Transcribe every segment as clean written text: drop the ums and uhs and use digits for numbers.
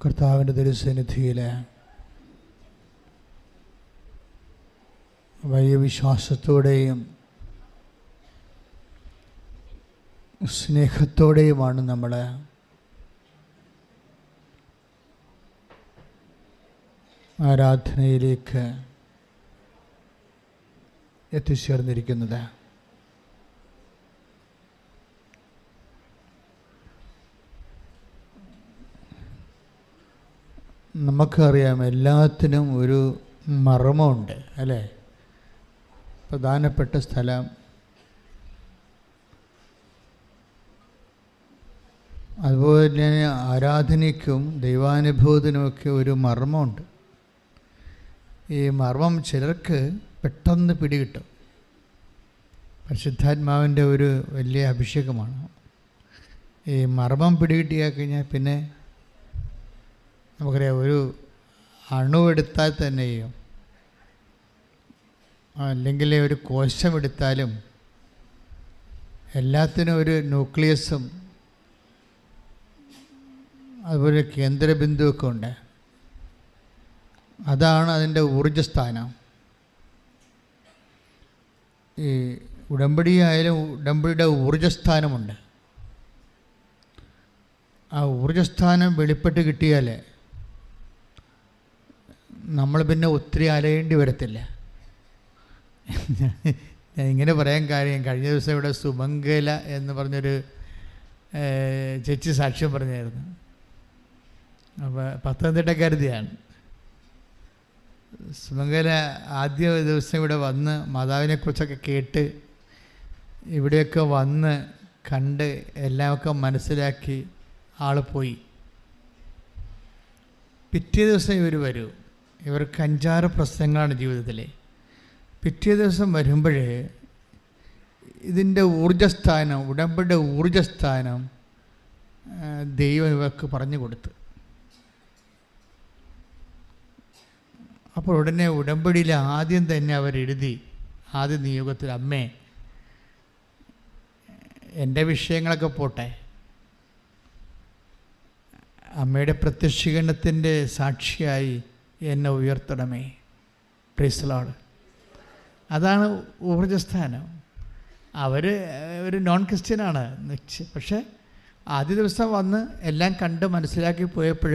കർത്താവിൻ്റെ തിരുസന്നിധിയിൽ വലിയ വിശ്വാസത്തോടെയും സ്നേഹത്തോടെയുമാണ് നമ്മൾ ആരാധനയിലേക്ക് എത്തിച്ചേർന്നിരിക്കുന്നത്. നമുക്കറിയാം, എല്ലാത്തിനും ഒരു മർമ്മമുണ്ട് അല്ലേ? പ്രധാനപ്പെട്ട സ്ഥലം, അതുപോലെ തന്നെ ആരാധനയ്ക്കും ദൈവാനുഭവത്തിനുമൊക്കെ ഒരു മർമ്മമുണ്ട്. ഈ മർമ്മം ചിലർക്ക് പെട്ടെന്ന് പിടികിട്ടും. പരിശുദ്ധാത്മാവിൻ്റെ ഒരു വലിയ അഭിഷേകമാണ്. ഈ മർമ്മം പിടികിട്ടിയാൽ കഴിഞ്ഞാൽ പിന്നെ നമുക്കറിയാം, ഒരു അണുവെടുത്താൽ തന്നെയും അല്ലെങ്കിൽ ഒരു കോശമെടുത്താലും എല്ലാത്തിനും ഒരു ന്യൂക്ലിയസും അതുപോലെ കേന്ദ്രബിന്ദുവൊക്കെ ഉണ്ട്. അതാണ് അതിൻ്റെ ഊർജ്ജസ്ഥാനം. ഈ ഉടമ്പടിയായാലും ഉടമ്പടിയുടെ ഊർജ്ജസ്ഥാനമുണ്ട്. ആ ഊർജ്ജസ്ഥാനം വെളിപ്പെട്ട് കിട്ടിയാൽ നമ്മൾ പിന്നെ ഒത്തിരി അലയേണ്ടി വരത്തില്ല. ഞാൻ ഇങ്ങനെ പറയാൻ കാര്യം, കഴിഞ്ഞ ദിവസം ഇവിടെ സുമംഗല എന്ന് പറഞ്ഞൊരു ചേച്ചി സാക്ഷ്യം പറഞ്ഞായിരുന്നു. അപ്പോൾ പത്തനംതിട്ടക്കാരത്തിയാണ്. സുമംഗല ആദ്യ ദിവസം ഇവിടെ വന്ന് മാതാവിനെക്കുറിച്ചൊക്കെ കേട്ട് ഇവിടെയൊക്കെ വന്ന് കണ്ട് എല്ലാമൊക്കെ മനസ്സിലാക്കി ആൾ പോയി. പിറ്റേ ദിവസം ഇവർ വരൂ. ഇവർക്ക് 5-6 പ്രശ്നങ്ങളാണ് ജീവിതത്തിൽ. പിറ്റേ ദിവസം വരുമ്പോഴേ ഇതിൻ്റെ ഊർജ്ജസ്ഥാനം, ഉടമ്പടിയുടെ ഊർജ്ജസ്ഥാനം ദൈവം ഇവർക്ക് പറഞ്ഞു കൊടുത്തു. അപ്പോൾ ഉടനെ ഉടമ്പടിയിൽ ആദ്യം തന്നെ അവരെഴുതി, ആദ്യ നിയോഗത്തിൽ, അമ്മേ എൻ്റെ വിഷയങ്ങളൊക്കെ പോട്ടെ, അമ്മയുടെ പ്രത്യക്ഷീകരണത്തിൻ്റെ സാക്ഷിയായി എന്നെ ഉയർത്തണമേ. Price the Lord. അതാണ് ഊർജ്ജസ്ഥാനം. അവർ ഒരു നോൺ ക്രിസ്ത്യനാണ്, പക്ഷേ ആദ്യ ദിവസം വന്ന് എല്ലാം കണ്ട് മനസ്സിലാക്കി പോയപ്പോൾ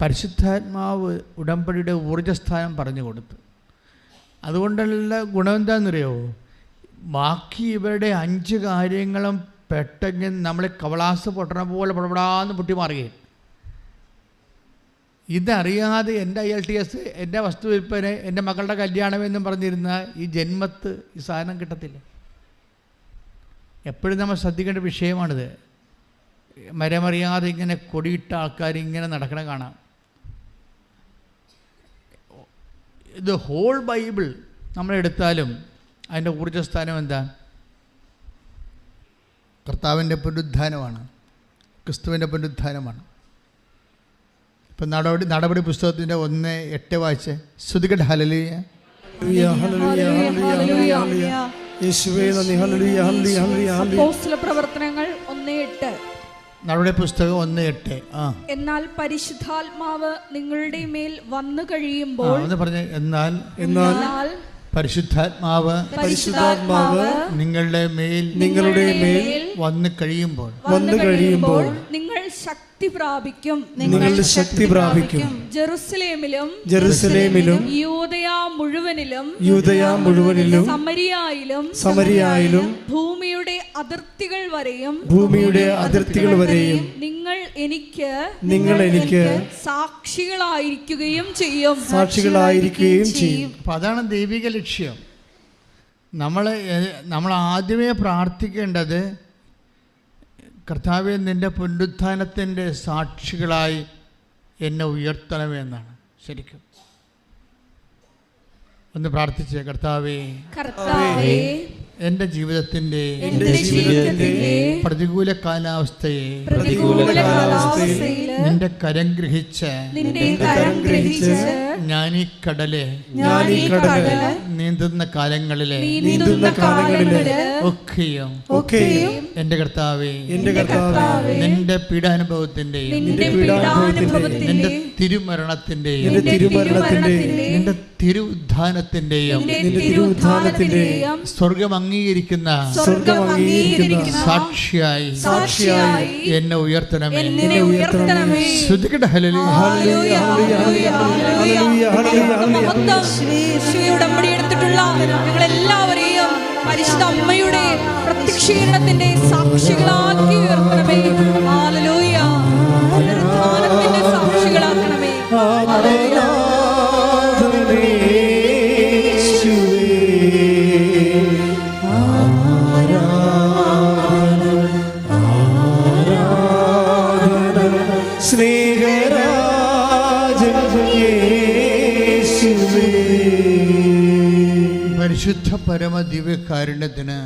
പരിശുദ്ധാത്മാവ് ഉടമ്പടിയുടെ ഊർജ്ജസ്ഥാനം പറഞ്ഞു കൊടുത്തു. അതുകൊണ്ടുള്ള ഗുണം എന്താണെന്നറിയോ? ബാക്കി ഇവരുടെ 5 കാര്യങ്ങളും പെട്ടെന്ന് നമ്മളെ കവളാസ് പൊട്ടണ പോലെ പടപടാന്ന് പൊട്ടി മാറുകയും. ഇതറിയാതെ എൻ്റെ IELTS, എൻ്റെ വസ്തു വിൽപ്പന, എൻ്റെ മകളുടെ കല്യാണമെന്നും പറഞ്ഞിരുന്ന ഈ ജന്മത്ത് ഈ സാധനം കിട്ടത്തില്ല. എപ്പോഴും നമ്മൾ ശ്രദ്ധിക്കേണ്ട വിഷയമാണിത്. മരമറിയാതെ ഇങ്ങനെ കൊടിയിട്ട ആൾക്കാർ ഇങ്ങനെ നടക്കണ കാണാം. ഇത് ഹോൾ ബൈബിൾ നമ്മളെടുത്താലും അതിൻ്റെ ഊർജ്ജസ്ഥാനം എന്താ? കർത്താവിൻ്റെ പുനരുദ്ധാനമാണ്, ക്രിസ്തുവിൻ്റെ പുനരുദ്ധാനമാണ്. ഇപ്പം നടപടി പുസ്തകത്തിൻ്റെ 1:8 വായിച്ച് ശ്രുതികട്ടെ. ഹല്ലേലൂയ, യേശുവേ നന്ദി, ഹല്ലേലൂയ, ഹല്ലേലൂയ, ഹല്ലേലൂയ. അപ്പോസ്തലപ്രവർത്തനങ്ങൾ 1:8. നടപടി പുസ്തകം 1:8. എന്നാൽ പരിശുദ്ധാത്മാവ് നിങ്ങളുടെ മേൽ വന്നു കഴിയുമ്പോൾ, എന്നാൽ പരിശുദ്ധാത്മാവ് നിങ്ങളുടെ മേൽ വന്നു കഴിയുമ്പോൾ നിങ്ങൾ ശക്തി പ്രാപിക്കും. ശക്തി പ്രാപിക്കും. ജെറുസലേമിലും യൂദയാ മുഴുവനിലും സമരിയായിലും ഭൂമിയുടെ അതിർത്തികൾ വരെയും നിങ്ങൾ എനിക്ക് സാക്ഷികളായിരിക്കുകയും ചെയ്യും. അപ്പം അതാണ് ദൈവിക ലക്ഷ്യം. നമ്മൾ ആദ്യമേ പ്രാർത്ഥിക്കേണ്ടത്, കർത്താവേ നിൻ്റെ പുനരുത്ഥാനത്തിൻ്റെ സാക്ഷികളായി എന്നെ ഉയർത്തണമെന്നാണ്. ശരിക്കും ഒന്ന് പ്രാർത്ഥിച്ച്, കർത്താവേ, കർത്താവേ, എൻ്റെ ജീവിതത്തിൻ്റെ പ്രതികൂല കാലാവസ്ഥയെ കാലാവസ്ഥയിൽ നിന്റെ കരം ഗ്രഹിച്ച് ഞാൻ ഈ കടല് നീന്തുന്ന കാലങ്ങളിലെ ഒക്കെയും എൻ്റെ കർത്താവേ, നിന്റെ പീഡാനുഭവത്തിന്റെയും നിന്റെ തിരുമരണത്തിന്റെയും നിന്റെ തിരുഉദ്ധാനത്തിന്റെയും സ്വർഗം അംഗീകരിക്കുന്ന സാക്ഷിയായി എന്നെ ഉയർത്തണമേ. ശ്രുതിക്കട്ടെ, ഹല്ലേലൂയ. ഉടമ്പടിയെടുത്തിട്ടുള്ള ഞങ്ങളെല്ലാവരെയും പരിശുദ്ധ അമ്മയുടെ പ്രത്യക്ഷീകരണത്തിന്റെ സാക്ഷികളാക്കി ഉയർത്തണമേ. ഹല്ലേലൂയ. പുനരുദ്ധാനത്തിന്റെ സാക്ഷികളാക്കണമേ. പരിശുദ്ധ പരമ ദിവ്യകാരുണ്യത്തിന്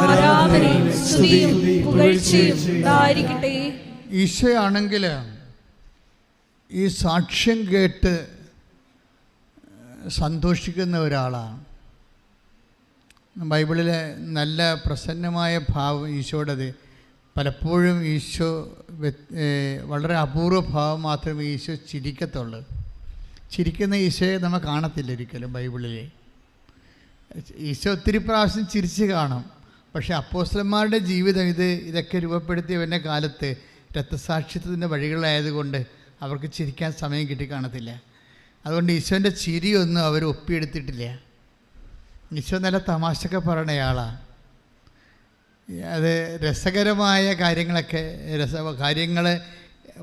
ആരാധനയും സ്തുതിയും പുകഴ്ചയും ഉണ്ടായിരിക്കട്ടെ. ഈശോയാണെങ്കിൽ ഈ സാക്ഷ്യം കേട്ട് സന്തോഷിക്കുന്ന ഒരാളാണ്. ബൈബിളിലെ നല്ല പ്രസന്നമായ ഭാവം ഈശോയുടേത്. പലപ്പോഴും ഈശോ വളരെ അപൂർവ ഭാവം മാത്രമേ ഈശോ ചിരിക്കത്തുള്ളൂ. ചിരിക്കുന്ന ഈശോയെ നമ്മൾ കാണത്തില്ല ഒരിക്കലും ബൈബിളിൽ. ഈശോ ഒത്തിരി പ്രാവശ്യം ചിരിച്ച് കാണും. പക്ഷേ അപ്പോസ്തലന്മാരുടെ ജീവിതം ഇതൊക്കെ രൂപപ്പെടുത്തിയവൻ്റെ കാലത്ത് രക്തസാക്ഷിത്വത്തിൻ്റെ വഴികളായതുകൊണ്ട് അവർക്ക് ചിരിക്കാൻ സമയം കിട്ടി കാണത്തില്ല. അതുകൊണ്ട് ഈശോൻ്റെ ചിരിയൊന്നും അവർ ഒപ്പിയെടുത്തിട്ടില്ല. ഈശോ നല്ല തമാശയൊക്കെ പറയണയാളാണ്. അത് രസകരമായ കാര്യങ്ങളൊക്കെ കാര്യങ്ങൾ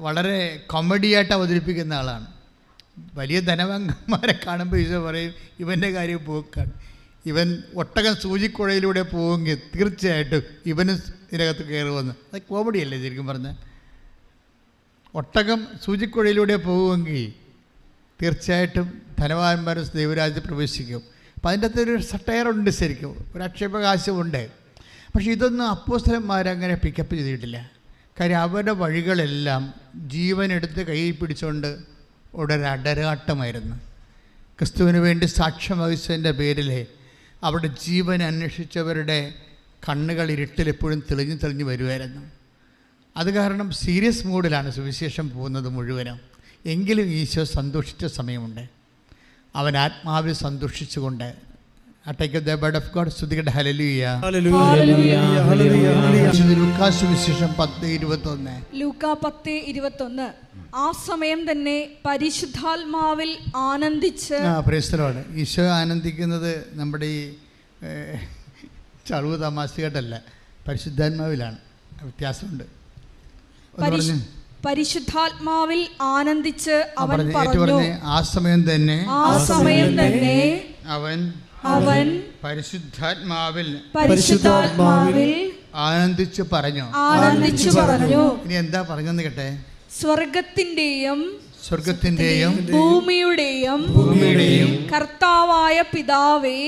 വളരെ കോമഡിയായിട്ട് അവതരിപ്പിക്കുന്ന ആളാണ്. വലിയ ധനവാന്മാരെ കാണുമ്പോൾ ഈശോ പറയും, ഇവൻ്റെ കാര്യം പോക്കാണ്. ഇവൻ ഒട്ടകം സൂചിക്കുഴയിലൂടെ പോവുമെങ്കിൽ തീർച്ചയായിട്ടും ഇവനും ഇതിനകത്ത് കയറുമെന്ന്. അത് കോമഡിയല്ലേ ശരിക്കും പറഞ്ഞാൽ? ഒട്ടകം സൂചിക്കുഴയിലൂടെ പോകുമെങ്കിൽ തീർച്ചയായിട്ടും ധനവാന്മാരും ദൈവരാജ്യത്തിൽ പ്രവേശിക്കും. അപ്പം അതിൻ്റെ അകത്തൊരു സട്ടയറുണ്ട്, ശരിക്കും ഒരു ആക്ഷേപകാശമുണ്ട്. പക്ഷേ ഇതൊന്നും അപ്പോസ്തലന്മാരങ്ങനെ പിക്കപ്പ് ചെയ്തിട്ടില്ല. കാര്യം അവരുടെ വഴികളെല്ലാം ജീവനെടുത്ത് കയ്യിൽ പിടിച്ചുകൊണ്ട് ഒരടരാട്ടമായിരുന്നു. ക്രിസ്തുവിന് വേണ്ടി സാക്ഷ്യം വഹിച്ചതിൻ്റെ പേരിൽ അവിടെ ജീവൻ അന്വേഷിച്ചവരുടെ കണ്ണുകൾ ഇരുട്ടിൽ എപ്പോഴും തെളിഞ്ഞു വരുമായിരുന്നു. അത് കാരണം സീരിയസ് മൂഡിലാണ് സുവിശേഷം പോകുന്നത് മുഴുവനും. എങ്കിലും ഈശോ സന്തോഷിച്ച സമയമുണ്ട്. അവൻ ആത്മാവിൽ സന്തോഷിച്ചുകൊണ്ട് take the bird of God. സ്തുതിക്കട്ടെ, ഹല്ലേലൂയ. ലൂക്കാ സുവിശേഷം 10:21. ലൂക്കാ 10:21. ആ സമയം തന്നെ പരിശുദ്ധാത്മാവിൽ ആനന്ദിച്ച്. Praise the Lord. ഈശോ ആനന്ദിക്കുന്നത് നമ്മുടെ ഈ ചളുവ് തമാശകട്ടല്ല, പരിശുദ്ധാത്മാവിലാണ്. വ്യത്യാസമുണ്ട്. പരിശുദ്ധാത്മാവിൽ ആനന്ദിച്ച് അവൻ പറഞ്ഞു. ആ സമയം തന്നെ അവൻ പരിശുദ്ധാത്മാവിൽ ആനന്ദിച്ചു പറഞ്ഞു. ഇനി എന്താ പറഞ്ഞെന്ന് കേട്ടെ. സ്വർഗത്തിന്റെയും ഭൂമിയുടെയും കർത്താവായ പിതാവേ,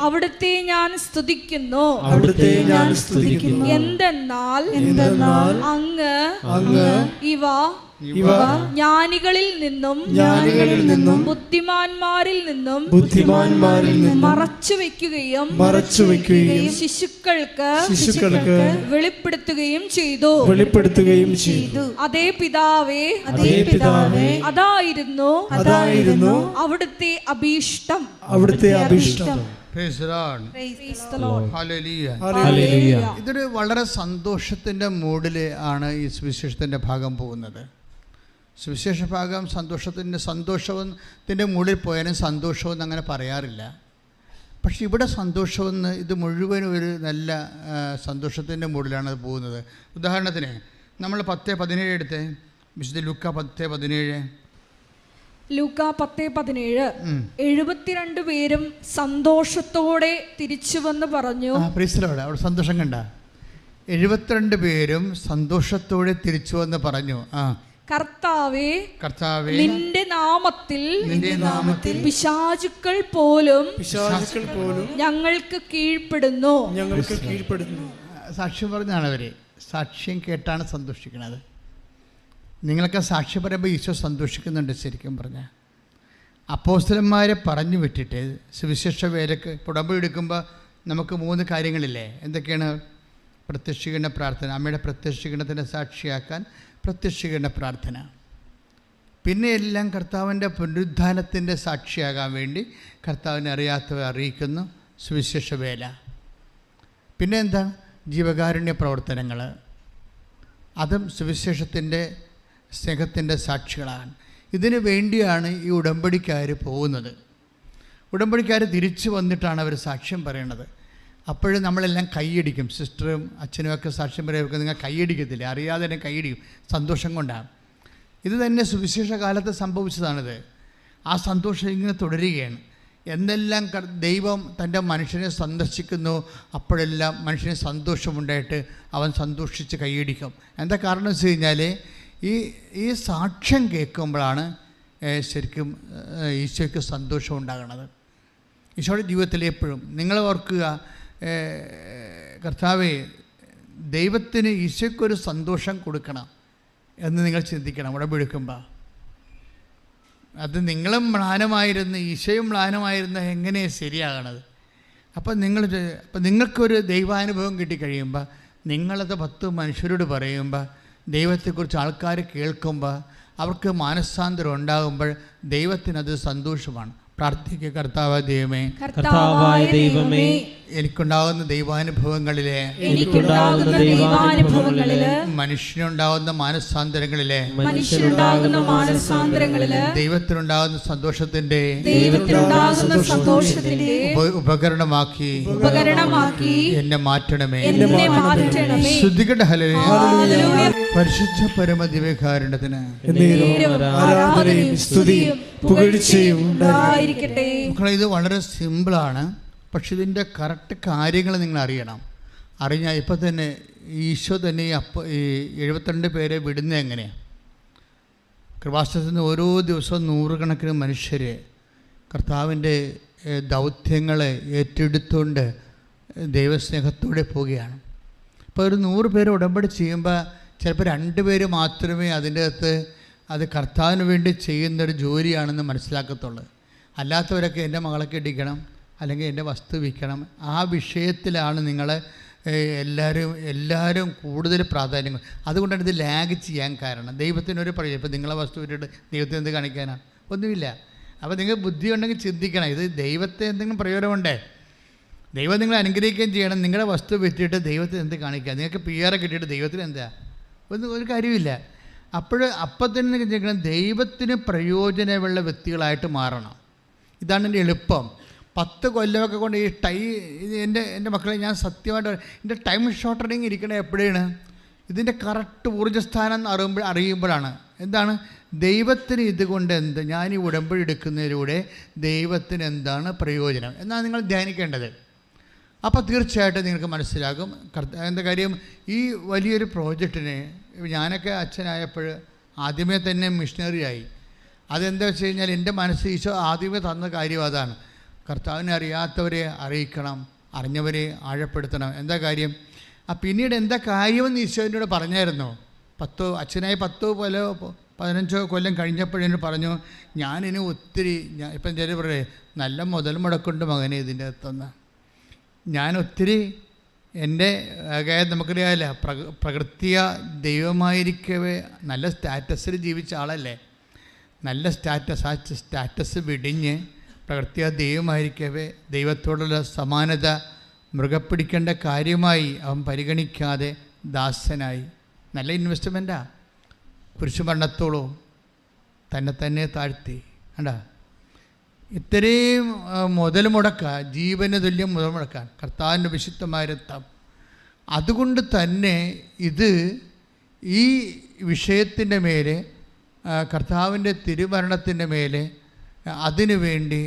അവിടുത്തെ ഞാൻ സ്തുതിക്കുന്നു. എന്തെന്നാൽ അങ്ങ് ഇവ ജ്ഞാനികളിൽ നിന്നും ബുദ്ധിമാന്മാരിൽ നിന്നും മറച്ചു വെക്കുകയും ശിശുക്കൾക്ക് വെളിപ്പെടുത്തുകയും ചെയ്തു. അതേ പിതാവേ, അതായിരുന്നു അവിടുത്തെ അഭീഷ്ടം. ഇതൊരു വളരെ സന്തോഷത്തിൻ്റെ മൂഡിൽ ആണ് ഈ സുവിശേഷത്തിൻ്റെ ഭാഗം പോകുന്നത്. സുവിശേഷ ഭാഗം സന്തോഷത്തിൻ്റെ മൂഡിൽ പോയാലും സന്തോഷമെന്ന് അങ്ങനെ പറയാറില്ല. പക്ഷെ ഇവിടെ സന്തോഷമെന്ന് ഇത് മുഴുവനും ഒരു നല്ല സന്തോഷത്തിൻ്റെ മൂഡിലാണ് അത് പോകുന്നത്. ഉദാഹരണത്തിന് നമ്മൾ 10:17 എടുത്ത് വിശുദ്ധ ലൂക്കാ 10:17. ലൂക്കാ 10:17. 72 പേരും സന്തോഷത്തോടെ തിരിച്ചു വന്ന് പറഞ്ഞു. അവിടെ സന്തോഷം കണ്ട. 72 പേരും സന്തോഷത്തോടെ തിരിച്ചു വന്ന് പറഞ്ഞു. കർത്താവേ, കർത്താവേ, നിന്റെ നാമത്തിൽ പിശാചുക്കൾ പോലും ഞങ്ങൾക്ക് കീഴ്പ്പെടുന്നു. സാക്ഷ്യം പറഞ്ഞാണ് അവർ. സാക്ഷ്യം കേട്ടാണ് സന്തോഷിക്കുന്നത്. നിങ്ങളൊക്കെ സാക്ഷ്യം പറയുമ്പോൾ ഈശോ സന്തോഷിക്കുന്നുണ്ട്. ശരിക്കും പറഞ്ഞാൽ അപ്പോസ്തലന്മാരെ പറഞ്ഞു വിട്ടിട്ട് സുവിശേഷ വേലക്ക് ഉടമ്പടി എടുക്കുമ്പോൾ നമുക്ക് 3 കാര്യങ്ങളില്ലേ? എന്തൊക്കെയാണ്? പ്രത്യക്ഷീകരണ പ്രാർത്ഥന, അമ്മയുടെ പ്രത്യക്ഷീകരണത്തിൻ്റെ സാക്ഷിയാക്കാൻ പ്രത്യക്ഷീകരണ പ്രാർത്ഥന, പിന്നെ എല്ലാം കർത്താവിൻ്റെ പുനരുദ്ധാനത്തിൻ്റെ സാക്ഷിയാകാൻ വേണ്ടി കർത്താവിനെ അറിയാത്തവരെ അറിയിക്കുന്നു സുവിശേഷ വേല, പിന്നെ എന്താ? ജീവകാരുണ്യ പ്രവർത്തനങ്ങൾ, അതും സുവിശേഷത്തിൻ്റെ സ്നേഹത്തിൻ്റെ സാക്ഷികളാണ്. ഇതിനു വേണ്ടിയാണ് ഈ ഉടമ്പടിക്കാർ പോകുന്നത്. ഉടമ്പടിക്കാർ തിരിച്ചു വന്നിട്ടാണ് അവർ സാക്ഷ്യം പറയണത്. അപ്പോഴും നമ്മളെല്ലാം കൈയടിക്കും. സിസ്റ്ററും അച്ഛനും ഒക്കെ സാക്ഷ്യം പറയുമ്പോൾ നിങ്ങൾ കൈയടിക്കത്തില്ല, അറിയാതെ തന്നെ കൈയടിക്കും, സന്തോഷം കൊണ്ടാണ്. ഇത് തന്നെ സുവിശേഷ കാലത്ത് സംഭവിച്ചതാണിത്. ആ സന്തോഷം ഇങ്ങനെ തുടരുകയാണ്. എന്തെല്ലാം ദൈവം തൻ്റെ മനുഷ്യനെ സന്ദർശിക്കുന്നു അപ്പോഴെല്ലാം മനുഷ്യന് സന്തോഷമുണ്ടായിട്ട് അവൻ സന്തോഷിച്ച് കൈയടിക്കും. എന്താ കാരണം വെച്ച് കഴിഞ്ഞാൽ ഈ സാക്ഷ്യം കേൾക്കുമ്പോഴാണ് ശരിക്കും ഈശോയ്ക്ക് സന്തോഷം ഉണ്ടാകുന്നത്. ഈശോയുടെ ജീവിതത്തിൽ എപ്പോഴും നിങ്ങൾ ഓർക്കുക, കർത്താവേ, ദൈവത്തിന് ഈശോയ്ക്കൊരു സന്തോഷം കൊടുക്കണം എന്ന് നിങ്ങൾ ചിന്തിക്കണം. ഉടമ്പടി എടുക്കുമ്പോൾ അത് നിങ്ങളും മ്ലാനമായിരുന്നു, ഈശോയും മ്ലാനമായിരുന്നു, എങ്ങനെയാണ് ശരിയാകണത്? അപ്പം നിങ്ങൾക്കൊരു ദൈവാനുഭവം കിട്ടിക്കഴിയുമ്പോൾ നിങ്ങളത് 10 മനുഷ്യരോട് പറയുമ്പോൾ ദൈവത്തെക്കുറിച്ച് ആൾക്കാർ കേൾക്കുമ്പോൾ അവർക്ക് മാനസാന്തരം ഉണ്ടാകുമ്പോൾ ദൈവത്തിനത് സന്തോഷമാണ്. പ്രാർത്ഥിക്കുക, കർത്താവായ ദൈവമേ, എനിക്കുണ്ടാകുന്ന ദൈവാനുഭവങ്ങളിലെ മനുഷ്യനുണ്ടാകുന്ന മാനസാന്തരങ്ങളിലെ ദൈവത്തിനുണ്ടാകുന്ന സന്തോഷത്തിന്റെ ഉപകരണമാക്കി എന്നെ മാറ്റണമേ. ശ്രുതികട ഹല്ലേലൂയ. പരിശുദ്ധ പരമദിവ്യകാരുണ്യത്തിന് ഇത് വളരെ സിമ്പിളാണ്. പക്ഷെ ഇതിൻ്റെ കറക്റ്റ് കാര്യങ്ങൾ നിങ്ങൾ അറിഞ്ഞാൽ ഇപ്പം തന്നെ ഈശോ തന്നെ ഈ 72 പേരെ വിടുന്നത് എങ്ങനെയാണ്? കൃപാസനത്തിൽ നിന്ന് ഓരോ ദിവസവും 100 കണക്കിന് മനുഷ്യർ കർത്താവിൻ്റെ ദൗത്യങ്ങളെ ഏറ്റെടുത്തുകൊണ്ട് ദൈവസ്നേഹത്തോടെ പോവുകയാണ്. ഇപ്പോൾ ഒരു 100 പേര് ഉടമ്പടി ചെയ്യുമ്പോൾ ചിലപ്പോൾ 2 പേര് മാത്രമേ അതിൻ്റെ അകത്ത് അത് കർത്താവിന് വേണ്ടി ചെയ്യുന്നൊരു ജോലിയാണെന്ന് മനസ്സിലാക്കത്തുള്ളൂ. അല്ലാത്തവരൊക്കെ എൻ്റെ മകളെ കെട്ടിക്കണം, അല്ലെങ്കിൽ എൻ്റെ വസ്തു വിൽക്കണം, ആ വിഷയത്തിലാണ് നിങ്ങൾ എല്ലാവരും കൂടുതൽ പ്രാധാന്യം. അതുകൊണ്ടാണ് ഇത് ലാഗ് ചെയ്യാൻ കാരണം. ദൈവത്തിനൊരു പറയും, ഇപ്പോൾ നിങ്ങളെ വസ്തു വിട്ടിട്ട് ദൈവത്തിന് എന്ത് കാണിക്കാനാണ്? ഒന്നുമില്ല. അപ്പോൾ നിങ്ങൾ ബുദ്ധി ഉണ്ടെങ്കിൽ ചിന്തിക്കണം, ഇത് ദൈവത്തെ എന്തെങ്കിലും പ്രയോജനമുണ്ടേ? ദൈവം നിങ്ങളെ അനുഗ്രഹിക്കുകയും ചെയ്യണം. നിങ്ങളുടെ വസ്തു വിറ്റിട്ട് ദൈവത്തിന് എന്ത് കാണിക്കുക? നിങ്ങൾക്ക് PR കിട്ടിയിട്ട് ദൈവത്തിന് എന്താ? ഒരു കാര്യമില്ല. അപ്പം തന്നെ ചിന്തിക്കണം, ദൈവത്തിന് പ്രയോജനമുള്ള വ്യക്തികളായിട്ട് മാറണം. ഇതാണ് എൻ്റെ എളുപ്പം. 10 കൊല്ലമൊക്കെ കൊണ്ട് എൻ്റെ മക്കളെ ഞാൻ സത്യമായിട്ട് എൻ്റെ ടൈം ഷോർട്ടനിങ് ഇരിക്കണത് എപ്പോഴാണ്? ഇതിൻ്റെ കറക്റ്റ് ഊർജ്ജസ്ഥാനം അറിയുമ്പോഴാണ്. എന്താണ് ദൈവത്തിന് ഇതുകൊണ്ട് എന്ത്? ഞാൻ ഈ ഉടമ്പടി എടുക്കുന്നതിലൂടെ ദൈവത്തിന് എന്താണ് പ്രയോജനം എന്നാണ് നിങ്ങൾ ധ്യാനിക്കേണ്ടത്. അപ്പോൾ തീർച്ചയായിട്ടും നിങ്ങൾക്ക് മനസ്സിലാകും. എന്താ കാര്യം, ഈ വലിയൊരു പ്രോജക്റ്റിന് ഞാനൊക്കെ അച്ഛനായപ്പോൾ ആദ്യമേ തന്നെ മിഷണറി ആയി. അതെന്താ വെച്ച് കഴിഞ്ഞാൽ എൻ്റെ മനസ്സ് ഈശോ ആദ്യമേ തന്ന കാര്യം അതാണ്. കർത്താവിനെ അറിയാത്തവരെ അറിയിക്കണം, അറിഞ്ഞവരെ ആഴപ്പെടുത്തണം. എന്താ കാര്യം? പിന്നീട് എന്താ കാര്യമെന്ന് ഈശോനോട് പറഞ്ഞായിരുന്നു. അച്ഛനായി 10-15 കൊല്ലം കഴിഞ്ഞപ്പോഴെന്നോട് പറഞ്ഞു, ഞാനിനി ഒത്തിരി ഇപ്പം ചില പറയേ നല്ല മുതൽ മുടക്കുണ്ട് മകനെ ഇതിൻ്റെ അകത്തുനിന്ന്. ഞാനൊത്തിരി എൻ്റെ നമുക്കറിയാമല്ല, പ്രകൃതിയ ദൈവമായിരിക്കവേ നല്ല സ്റ്റാറ്റസിൽ ജീവിച്ച ആളല്ലേ. നല്ല സ്റ്റാറ്റസ് വിടിഞ്ഞ് പ്രകൃതിയ ദൈവമായിരിക്കവേ ദൈവത്തോടുള്ള സമാനത മൃഗപ്പിടിക്കേണ്ട കാര്യമായി അവൻ പരിഗണിക്കാതെ ദാസനായി. നല്ല ഇൻവെസ്റ്റ്മെൻറ്റാണ്. കുരിശുമരണത്തോളോ തന്നെ താഴ്ത്തി. കണ്ടാ, ഇത്രയും മുതൽ മുടക്കാൻ, ജീവന് തുല്യം മുതൽ മുടക്കാൻ കർത്താവിൻ്റെ വിശുദ്ധമായ രക്തം. അതുകൊണ്ട് തന്നെ ഈ വിഷയത്തിൻ്റെ മേലെ, കർത്താവിൻ്റെ തിരുമരണത്തിൻ്റെ മേലെ, അതിനു വേണ്ടി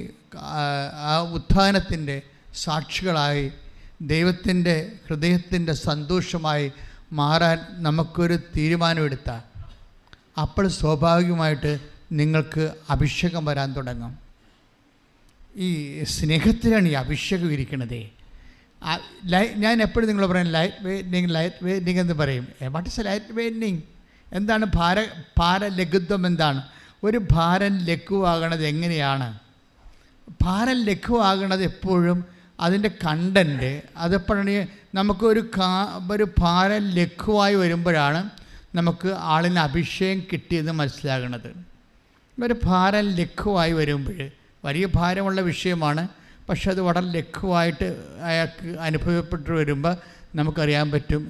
ആ ഉത്ഥാനത്തിൻ്റെ സാക്ഷികളായി ദൈവത്തിൻ്റെ ഹൃദയത്തിൻ്റെ സന്തോഷമായി മാറാൻ നമുക്കൊരു തീരുമാനമെടുത്താൽ അപ്പോൾ സ്വാഭാവികമായിട്ട് നിങ്ങൾക്ക് അഭിഷേകം വരാൻ തുടങ്ങും. ഈ സ്നേഹത്തിലാണ് ഈ അഭിഷേകം ഇരിക്കുന്നത്. ഞാൻ എപ്പോഴും നിങ്ങൾ പറയും ലൈറ്റ് വെയ്റ്റിംഗ് എന്ന് പറയും. What is light weighting? എന്താണ് ഭാരലഘുത്വം? എന്താണ് ഒരു ഭാരം ലഘുവാകണത്? എങ്ങനെയാണ് ഭാരം ലഘുവാകണത്? എപ്പോഴും അതിൻ്റെ കണ്ടൻറ്റ് അതെപ്പോഴാണ് നമുക്കൊരു ഭാരം ലഘുവായി വരുമ്പോഴാണ് നമുക്ക് ആളിന് അഭിഷേകം കിട്ടിയെന്ന് മനസ്സിലാകണത്. ഒരു ഭാരം ലഘുവായി വരുമ്പോൾ വലിയ ഭാരമുള്ള വിഷയമാണ്, പക്ഷെ അത് വളരെ ലഘുവായിട്ട് അയാൾക്ക് അനുഭവപ്പെട്ടു വരുമ്പോൾ നമുക്കറിയാൻ പറ്റും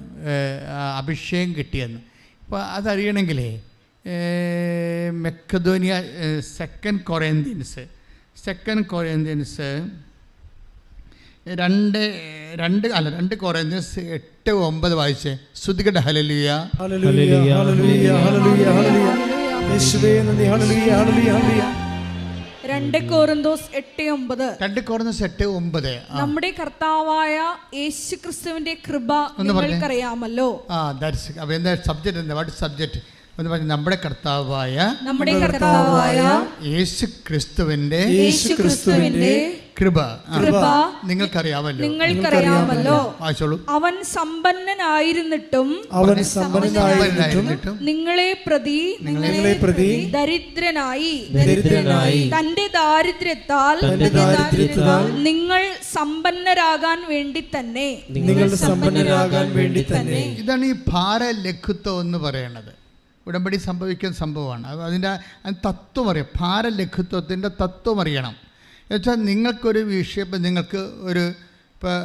അഭിഷേകം കിട്ടിയെന്ന്. അപ്പോൾ അതറിയണമെങ്കിലേ മക്കെദോനിയ 2 കൊറിന്ത്യൻസ് 2 കൊറിന്ത്യൻസ് 8:9 വായിച്ചേ. ശ്രുതികട്ടെ. ഹല്ലേലൂയ ഹല്ലേലൂയ ഹല്ലേലൂയ ഹല്ലേലൂയ ഹല്ലേലൂയ. യേശുവേ നന്ദി. ഹല്ലേലൂയ ഹല്ലേലൂയ ഹല്ലേലൂയ. 2 കൊരിന്തോസ് 8:9. നമ്മുടെ കർത്താവായ യേശുക്രിസ്തുവിന്റെ കൃപ നിങ്ങൾക്കറിയാമല്ലോ. എന്താ സബ്ജക്റ്റ്? എന്താ വാട്ട് സബ്ജക്റ്റ് എന്ന് പറഞ്ഞാൽ നമ്മുടെ കർത്താവായ യേശുക്രിസ്തുവിന്റെ കൃപ നിങ്ങൾക്കറിയാമല്ലോ. അവൻ സമ്പന്നനായിരുന്നിട്ടും നിങ്ങളെ പ്രതി ദരിദ്രനായി തന്റെ ദാരിദ്ര്യത്താൽ നിങ്ങൾ സമ്പന്നരാകാൻ വേണ്ടി തന്നെ. ഇതാണ് ഈ ഭാരലഘുത്വം എന്ന് പറയുന്നത്. ഉടമ്പടി സംഭവിക്കുന്ന സംഭവമാണ്. അതിൻ്റെ തത്വം അറിയാം. ഭാരലഘുത്വത്തിൻ്റെ തത്വം അറിയണം. എന്നുവെച്ചാൽ നിങ്ങൾക്കൊരു വിഷയം, ഇപ്പം നിങ്ങൾക്ക് ഒരു ഇപ്പോൾ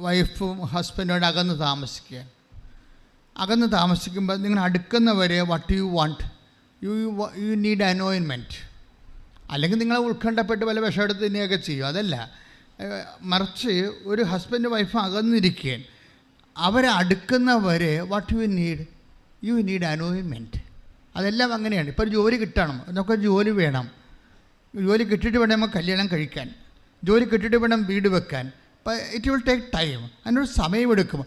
വൈഫും ഹസ്ബൻഡോട് അകന്ന് താമസിക്കുമ്പോൾ നിങ്ങൾ അടുക്കുന്നവരെ what you want, you need anointment. അല്ലെങ്കിൽ നിങ്ങൾ ഉത്കണ്ഠപ്പെട്ട് പല വിഷമെടുത്ത് തന്നെയൊക്കെ ചെയ്യും. അതല്ല, മറിച്ച് ഒരു ഹസ്ബൻഡ് വൈഫ് അകന്നിരിക്കുകയും അവരെ അടുക്കുന്നവരെ വാട്ട് യു നീഡ് അനോയിൻമെൻറ്റ്. അതെല്ലാം അങ്ങനെയാണ്. ഇപ്പോൾ ഒരു ജോലി കിട്ടണം, നമുക്ക് ജോലി വേണം. ജോലി കിട്ടിയിട്ട് വേണം നമുക്ക് കല്യാണം കഴിക്കാൻ, ജോലി കിട്ടിയിട്ട് വേണം വീട് വെക്കാൻ. അപ്പോൾ ഇറ്റ് വിൽ ടേക്ക് ടൈം, അതിനൊരു സമയമെടുക്കും.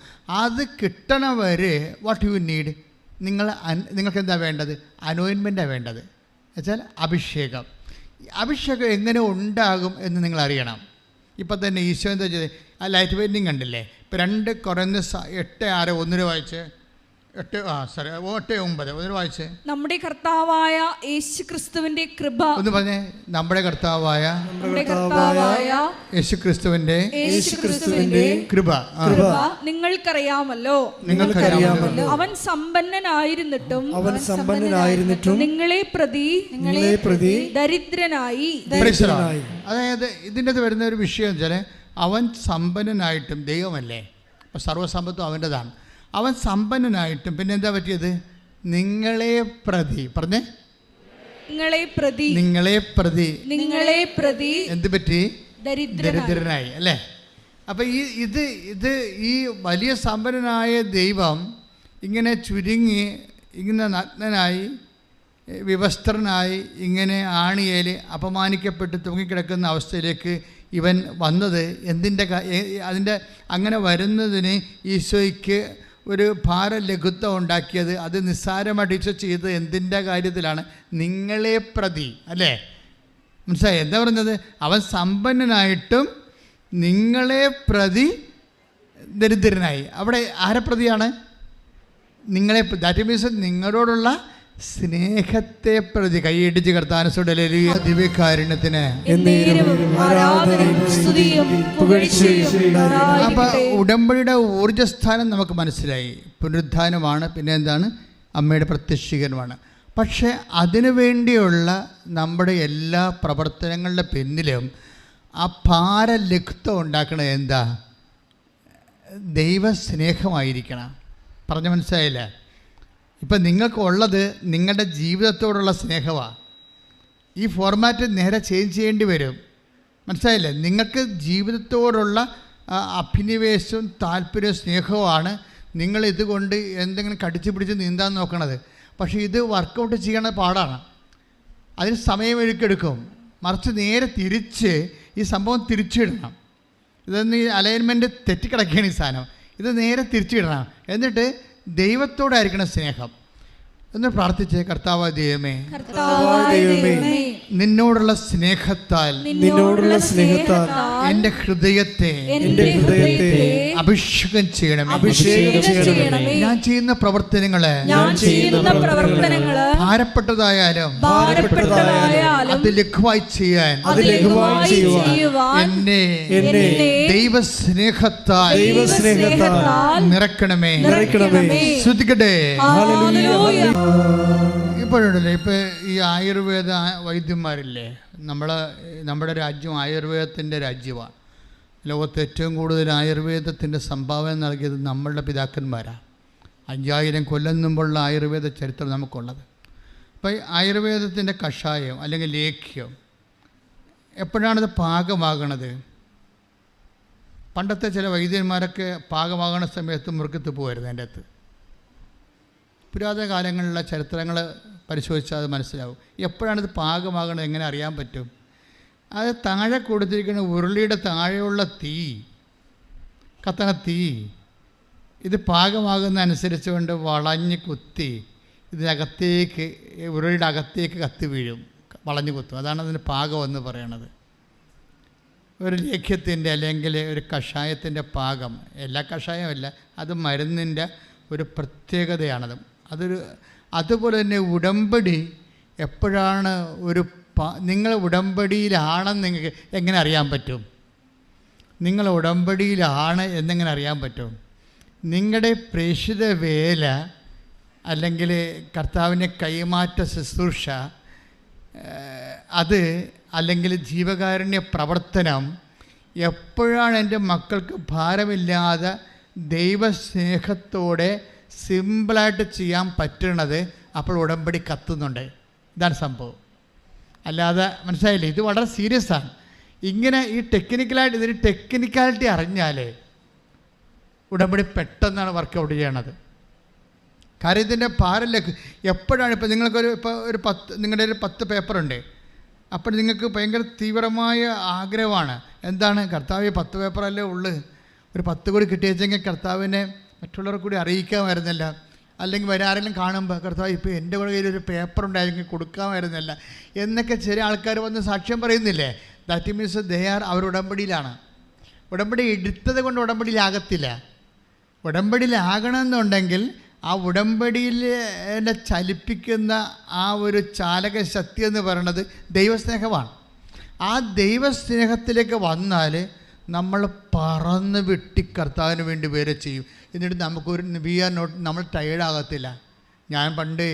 അത് കിട്ടണവരെ വാട്ട് യു നീഡ്, നിങ്ങൾക്ക് എന്താ വേണ്ടത്? അനോയിൻമെൻറ്റാണ് വേണ്ടത്. എന്നുവെച്ചാൽ അഭിഷേകം. അഭിഷേകം എങ്ങനെ ഉണ്ടാകും എന്ന് നിങ്ങൾ അറിയണം. ഇപ്പം തന്നെ ഈശോ എന്താ ചെയ്തത്? ആ ലൈറ്റ് വെയ്റ്റിംഗ് കണ്ടില്ലേ? ഇപ്പോൾ 2 കൊരിന്ത്യൻസ് 8:6 വായിച്ച്. 8:9 വായിച്ചേ. നമ്മുടെ കർത്താവായ യേശുക്രിസ്തുവിന്റെ കൃപ ഒന്ന് പറഞ്ഞേ. നമ്മുടെ കർത്താവായ യേശുക്രിസ്തുവിന്റെ കൃപ നിങ്ങൾക്കറിയാമല്ലോ. അവൻ സമ്പന്നനായിരുന്നിട്ടും നിങ്ങളെ പ്രതി ദരിദ്രനായി. അതായത് ഇതിൻ്റെ അത് വരുന്ന ഒരു വിഷയം വെച്ചാൽ അവൻ സമ്പന്നനായിട്ടും, ദൈവമല്ലേ, അപ്പോൾ സർവ്വസമ്പത്തും അവൻ്റെതാണ്. അവൻ സമ്പന്നനായിട്ടും പിന്നെ എന്താ പറ്റിയത്? നിങ്ങളെ പ്രതി എന്ത് പറ്റി? ദരിദ്രനായി. അല്ലേ? അപ്പം ഈ വലിയ സമ്പന്നനായ ദൈവം ഇങ്ങനെ ചുരുങ്ങി, ഇങ്ങനെ നഗ്നനായി, വിവസ്ത്രനായി, ഇങ്ങനെ ആണിയേൽ അപമാനിക്കപ്പെട്ട് തൂങ്ങിക്കിടക്കുന്ന അവസ്ഥയിലേക്ക് ഇവൻ വന്നത് അതിൻ്റെ അങ്ങനെ വരുന്നതിന് ഈശോയ്ക്ക് ഒരു ഭാരലഘുത്വം ഉണ്ടാക്കിയത്. അത് നിസ്സാരമായിട്ട് ഈശോ ചെയ്തത് എന്തിൻ്റെ കാര്യത്തിലാണ്? നിങ്ങളെ പ്രതി. അല്ലേ? മനസ്സിലായി എന്താ പറഞ്ഞത്? അവൻ സമ്പന്നനായിട്ടും നിങ്ങളെ പ്രതി ദരിദ്രനായി. അവിടെ ആരെ പ്രതിയാണ്? നിങ്ങളെ. ദാറ്റ് മീൻസ് നിങ്ങളോടുള്ള സ്നേഹത്തെ പ്രതി. കൈയിടിച്ച് കർത്താനോട് ദിവ്യകാരുണ്യത്തിന്. അപ്പൊ ഉടമ്പടിയുടെ ഊർജ്ജസ്ഥാനം നമുക്ക് മനസ്സിലായി. പുനരുദ്ധാനമാണ്, പിന്നെ എന്താണ്? അമ്മയുടെ പ്രത്യക്ഷീകരണമാണ്. പക്ഷെ അതിനു വേണ്ടിയുള്ള നമ്മുടെ എല്ലാ പ്രവർത്തനങ്ങളുടെ പിന്നിലും ആ ഭാരലഘുത്വം ഉണ്ടാക്കണത് എന്താ? ദൈവസ്നേഹമായിരിക്കണം. പറഞ്ഞ മനസ്സിലായില്ലേ? ഇപ്പം നിങ്ങൾക്കുള്ളത് നിങ്ങളുടെ ജീവിതത്തോടുള്ള സ്നേഹമാണ്. ഈ ഫോർമാറ്റ് നേരെ ചേഞ്ച് ചെയ്യേണ്ടി വരും. മനസ്സിലായില്ലേ? നിങ്ങൾക്ക് ജീവിതത്തോടുള്ള അഭിനിവേശവും താല്പര്യവും സ്നേഹവുമാണ് നിങ്ങൾ ഇതുകൊണ്ട് എന്തെങ്കിലും കടിച്ചു പിടിച്ച് നീന്താൻ നോക്കണത്. പക്ഷേ ഇത് വർക്കൗട്ട് ചെയ്യണത് പാടാണ്. അതിന് സമയമെടുക്കും. മറിച്ച് നേരെ തിരിച്ച് ഈ സംഭവം തിരിച്ചിടണം. ഇതൊന്ന് ഈ അലൈൻമെൻറ്റ് തെറ്റിക്കിടക്കുകയാണ് ഈ സാധനം. ഇത് നേരെ തിരിച്ചിടണം. എന്നിട്ട് ദൈവത്തോടായിരിക്കണം സ്നേഹം. എന്ന് പ്രാർത്ഥിച്ചേ. കർത്താവായ ദൈവമേ, കർത്താവായ ദൈവമേ, നിന്നോടുള്ള സ്നേഹത്താൽ എൻ്റെ ഹൃദയത്തെ അഭിഷേകം ചെയ്യണമേ. ഞാൻ ചെയ്യുന്ന പ്രവർത്തനങ്ങളെ ഭാരപ്പെട്ടതായാലും അത് ലഘുവായി ചെയ്യാൻ എന്നെ ദൈവസ്നേഹത്താൽ നിറക്കണമേ. ശ്രദ്ധിക്കട്ടെ. ഇപ്പോഴുണ്ടല്ലോ, ഇപ്പോൾ ഈ ആയുർവേദ വൈദ്യന്മാരില്ലേ, നമ്മുടെ രാജ്യം ആയുർവേദത്തിൻ്റെ രാജ്യമാണ്. ലോകത്ത് ഏറ്റവും കൂടുതൽ ആയുർവേദത്തിൻ്റെ സംഭാവന നൽകിയത് നമ്മളുടെ പിതാക്കന്മാരാണ്. 5000 കൊല്ലം മുമ്പുള്ള ആയുർവേദ ചരിത്രം നമുക്കുള്ളത്. അപ്പോൾ ഈ ആയുർവേദത്തിൻ്റെ കഷായം അല്ലെങ്കിൽ ലേഖ്യം എപ്പോഴാണിത് പാകമാകണത്? പണ്ടത്തെ ചില വൈദ്യന്മാരൊക്കെ പാകമാകണ സമയത്ത് മുറുക്കത്ത് പോകുമായിരുന്നു. എൻ്റെ അകത്ത് പുരാതന കാലങ്ങളിലുള്ള ചരിത്രങ്ങൾ പരിശോധിച്ചാൽ അത് മനസ്സിലാവും. എപ്പോഴാണിത് പാകമാകണത്, എങ്ങനെ അറിയാൻ പറ്റും? അത് താഴെ കൊടുത്തിരിക്കുന്ന ഉരുളിയുടെ താഴെയുള്ള തീ, കത്തണ തീ, ഇത് പാകമാകുന്ന അനുസരിച്ച് കൊണ്ട് വളഞ്ഞ് കുത്തി ഇതിനകത്തേക്ക്, ഉരുളിയുടെ അകത്തേക്ക് കത്തി വീഴും, വളഞ്ഞു കുത്തും. അതാണ് അതിന് പാകം എന്ന് പറയണത്. ഒരു ലേഖ്യത്തിൻ്റെ അല്ലെങ്കിൽ ഒരു കഷായത്തിൻ്റെ പാകം, എല്ലാ കഷായമല്ല, അത് മരുന്നിൻ്റെ ഒരു പ്രത്യേകതയാണത്. അതുപോലെ തന്നെ ഉടമ്പടി എപ്പോഴാണ് നിങ്ങൾ ഉടമ്പടിയിലാണെന്ന് നിങ്ങൾക്ക് എങ്ങനെ അറിയാൻ പറ്റും? നിങ്ങൾ ഉടമ്പടിയിലാണ് എന്നെങ്ങനെ അറിയാൻ പറ്റും? നിങ്ങളുടെ പ്രേക്ഷിത വേല അല്ലെങ്കിൽ കർത്താവിൻ്റെ കൈമാറ്റ ശുശ്രൂഷ, അത് അല്ലെങ്കിൽ ജീവകാരുണ്യ പ്രവർത്തനം എപ്പോഴാണ് എൻ്റെ മക്കൾക്ക് ഭാരമില്ലാതെ ദൈവസ്നേഹത്തോടെ സിമ്പിളായിട്ട് ചെയ്യാൻ പറ്റണത്, അപ്പോൾ ഉടമ്പടി കത്തുന്നുണ്ട്. ഇതാണ് സംഭവം. അല്ലാതെ മനസ്സിലായില്ലേ? ഇത് വളരെ സീരിയസ് ആണ്. ഇങ്ങനെ ഈ ഇതിന് ടെക്നിക്കാലിറ്റി അറിഞ്ഞാൽ ഉടമ്പടി പെട്ടെന്നാണ് വർക്കൗട്ട് ചെയ്യണത്. കാര്യം ഇതിൻ്റെ ഭാരമില്ല. എപ്പോഴാണ് ഇപ്പോൾ നിങ്ങൾക്കൊരു നിങ്ങളുടെ ഒരു 10 പേപ്പറുണ്ട്, അപ്പോൾ നിങ്ങൾക്ക് ഭയങ്കര തീവ്രമായ ആഗ്രഹമാണ്. എന്താണ്? കർത്താവ് 10 പേപ്പറല്ലേ ഉള്ളു, ഒരു 10 കൂടി കിട്ടിയെങ്കിൽ കർത്താവിനെ മറ്റുള്ളവർക്ക് കൂടി അറിയിക്കാമായിരുന്നില്ല. അല്ലെങ്കിൽ ആരെങ്കിലും കാണുമ്പോൾ കർത്താവ് ഇപ്പോൾ എൻ്റെ കയ്യിൽ ഒരു പേപ്പർ ഉണ്ടായിരുന്നെങ്കിൽ കൊടുക്കാമായിരുന്നില്ല എന്നൊക്കെ ചില ആൾക്കാർ വന്ന് സാക്ഷ്യം പറയുന്നില്ലേ? ദാറ്റ് മീൻസ് അവർ ഉടമ്പടിയിലാണ്. ഉടമ്പടി എടുത്തത് കൊണ്ട് ഉടമ്പടിയിലാകത്തില്ല. ഉടമ്പടിയിലാകണമെന്നുണ്ടെങ്കിൽ ആ ഉടമ്പടിയിൽ ചലിപ്പിക്കുന്ന ആ ഒരു ചാലക ശക്തി എന്ന് പറയുന്നത് ദൈവസ്നേഹമാണ്. ആ ദൈവസ്നേഹത്തിലേക്ക് വന്നാൽ നമ്മൾ പറന്ന് വെട്ടി കർത്താവിന് വേണ്ടി വേറെ ചെയ്യും. എന്നിട്ട് നമുക്കൊരു നമ്മൾ ടയേർഡാകത്തില്ല. ഞാൻ പണ്ട്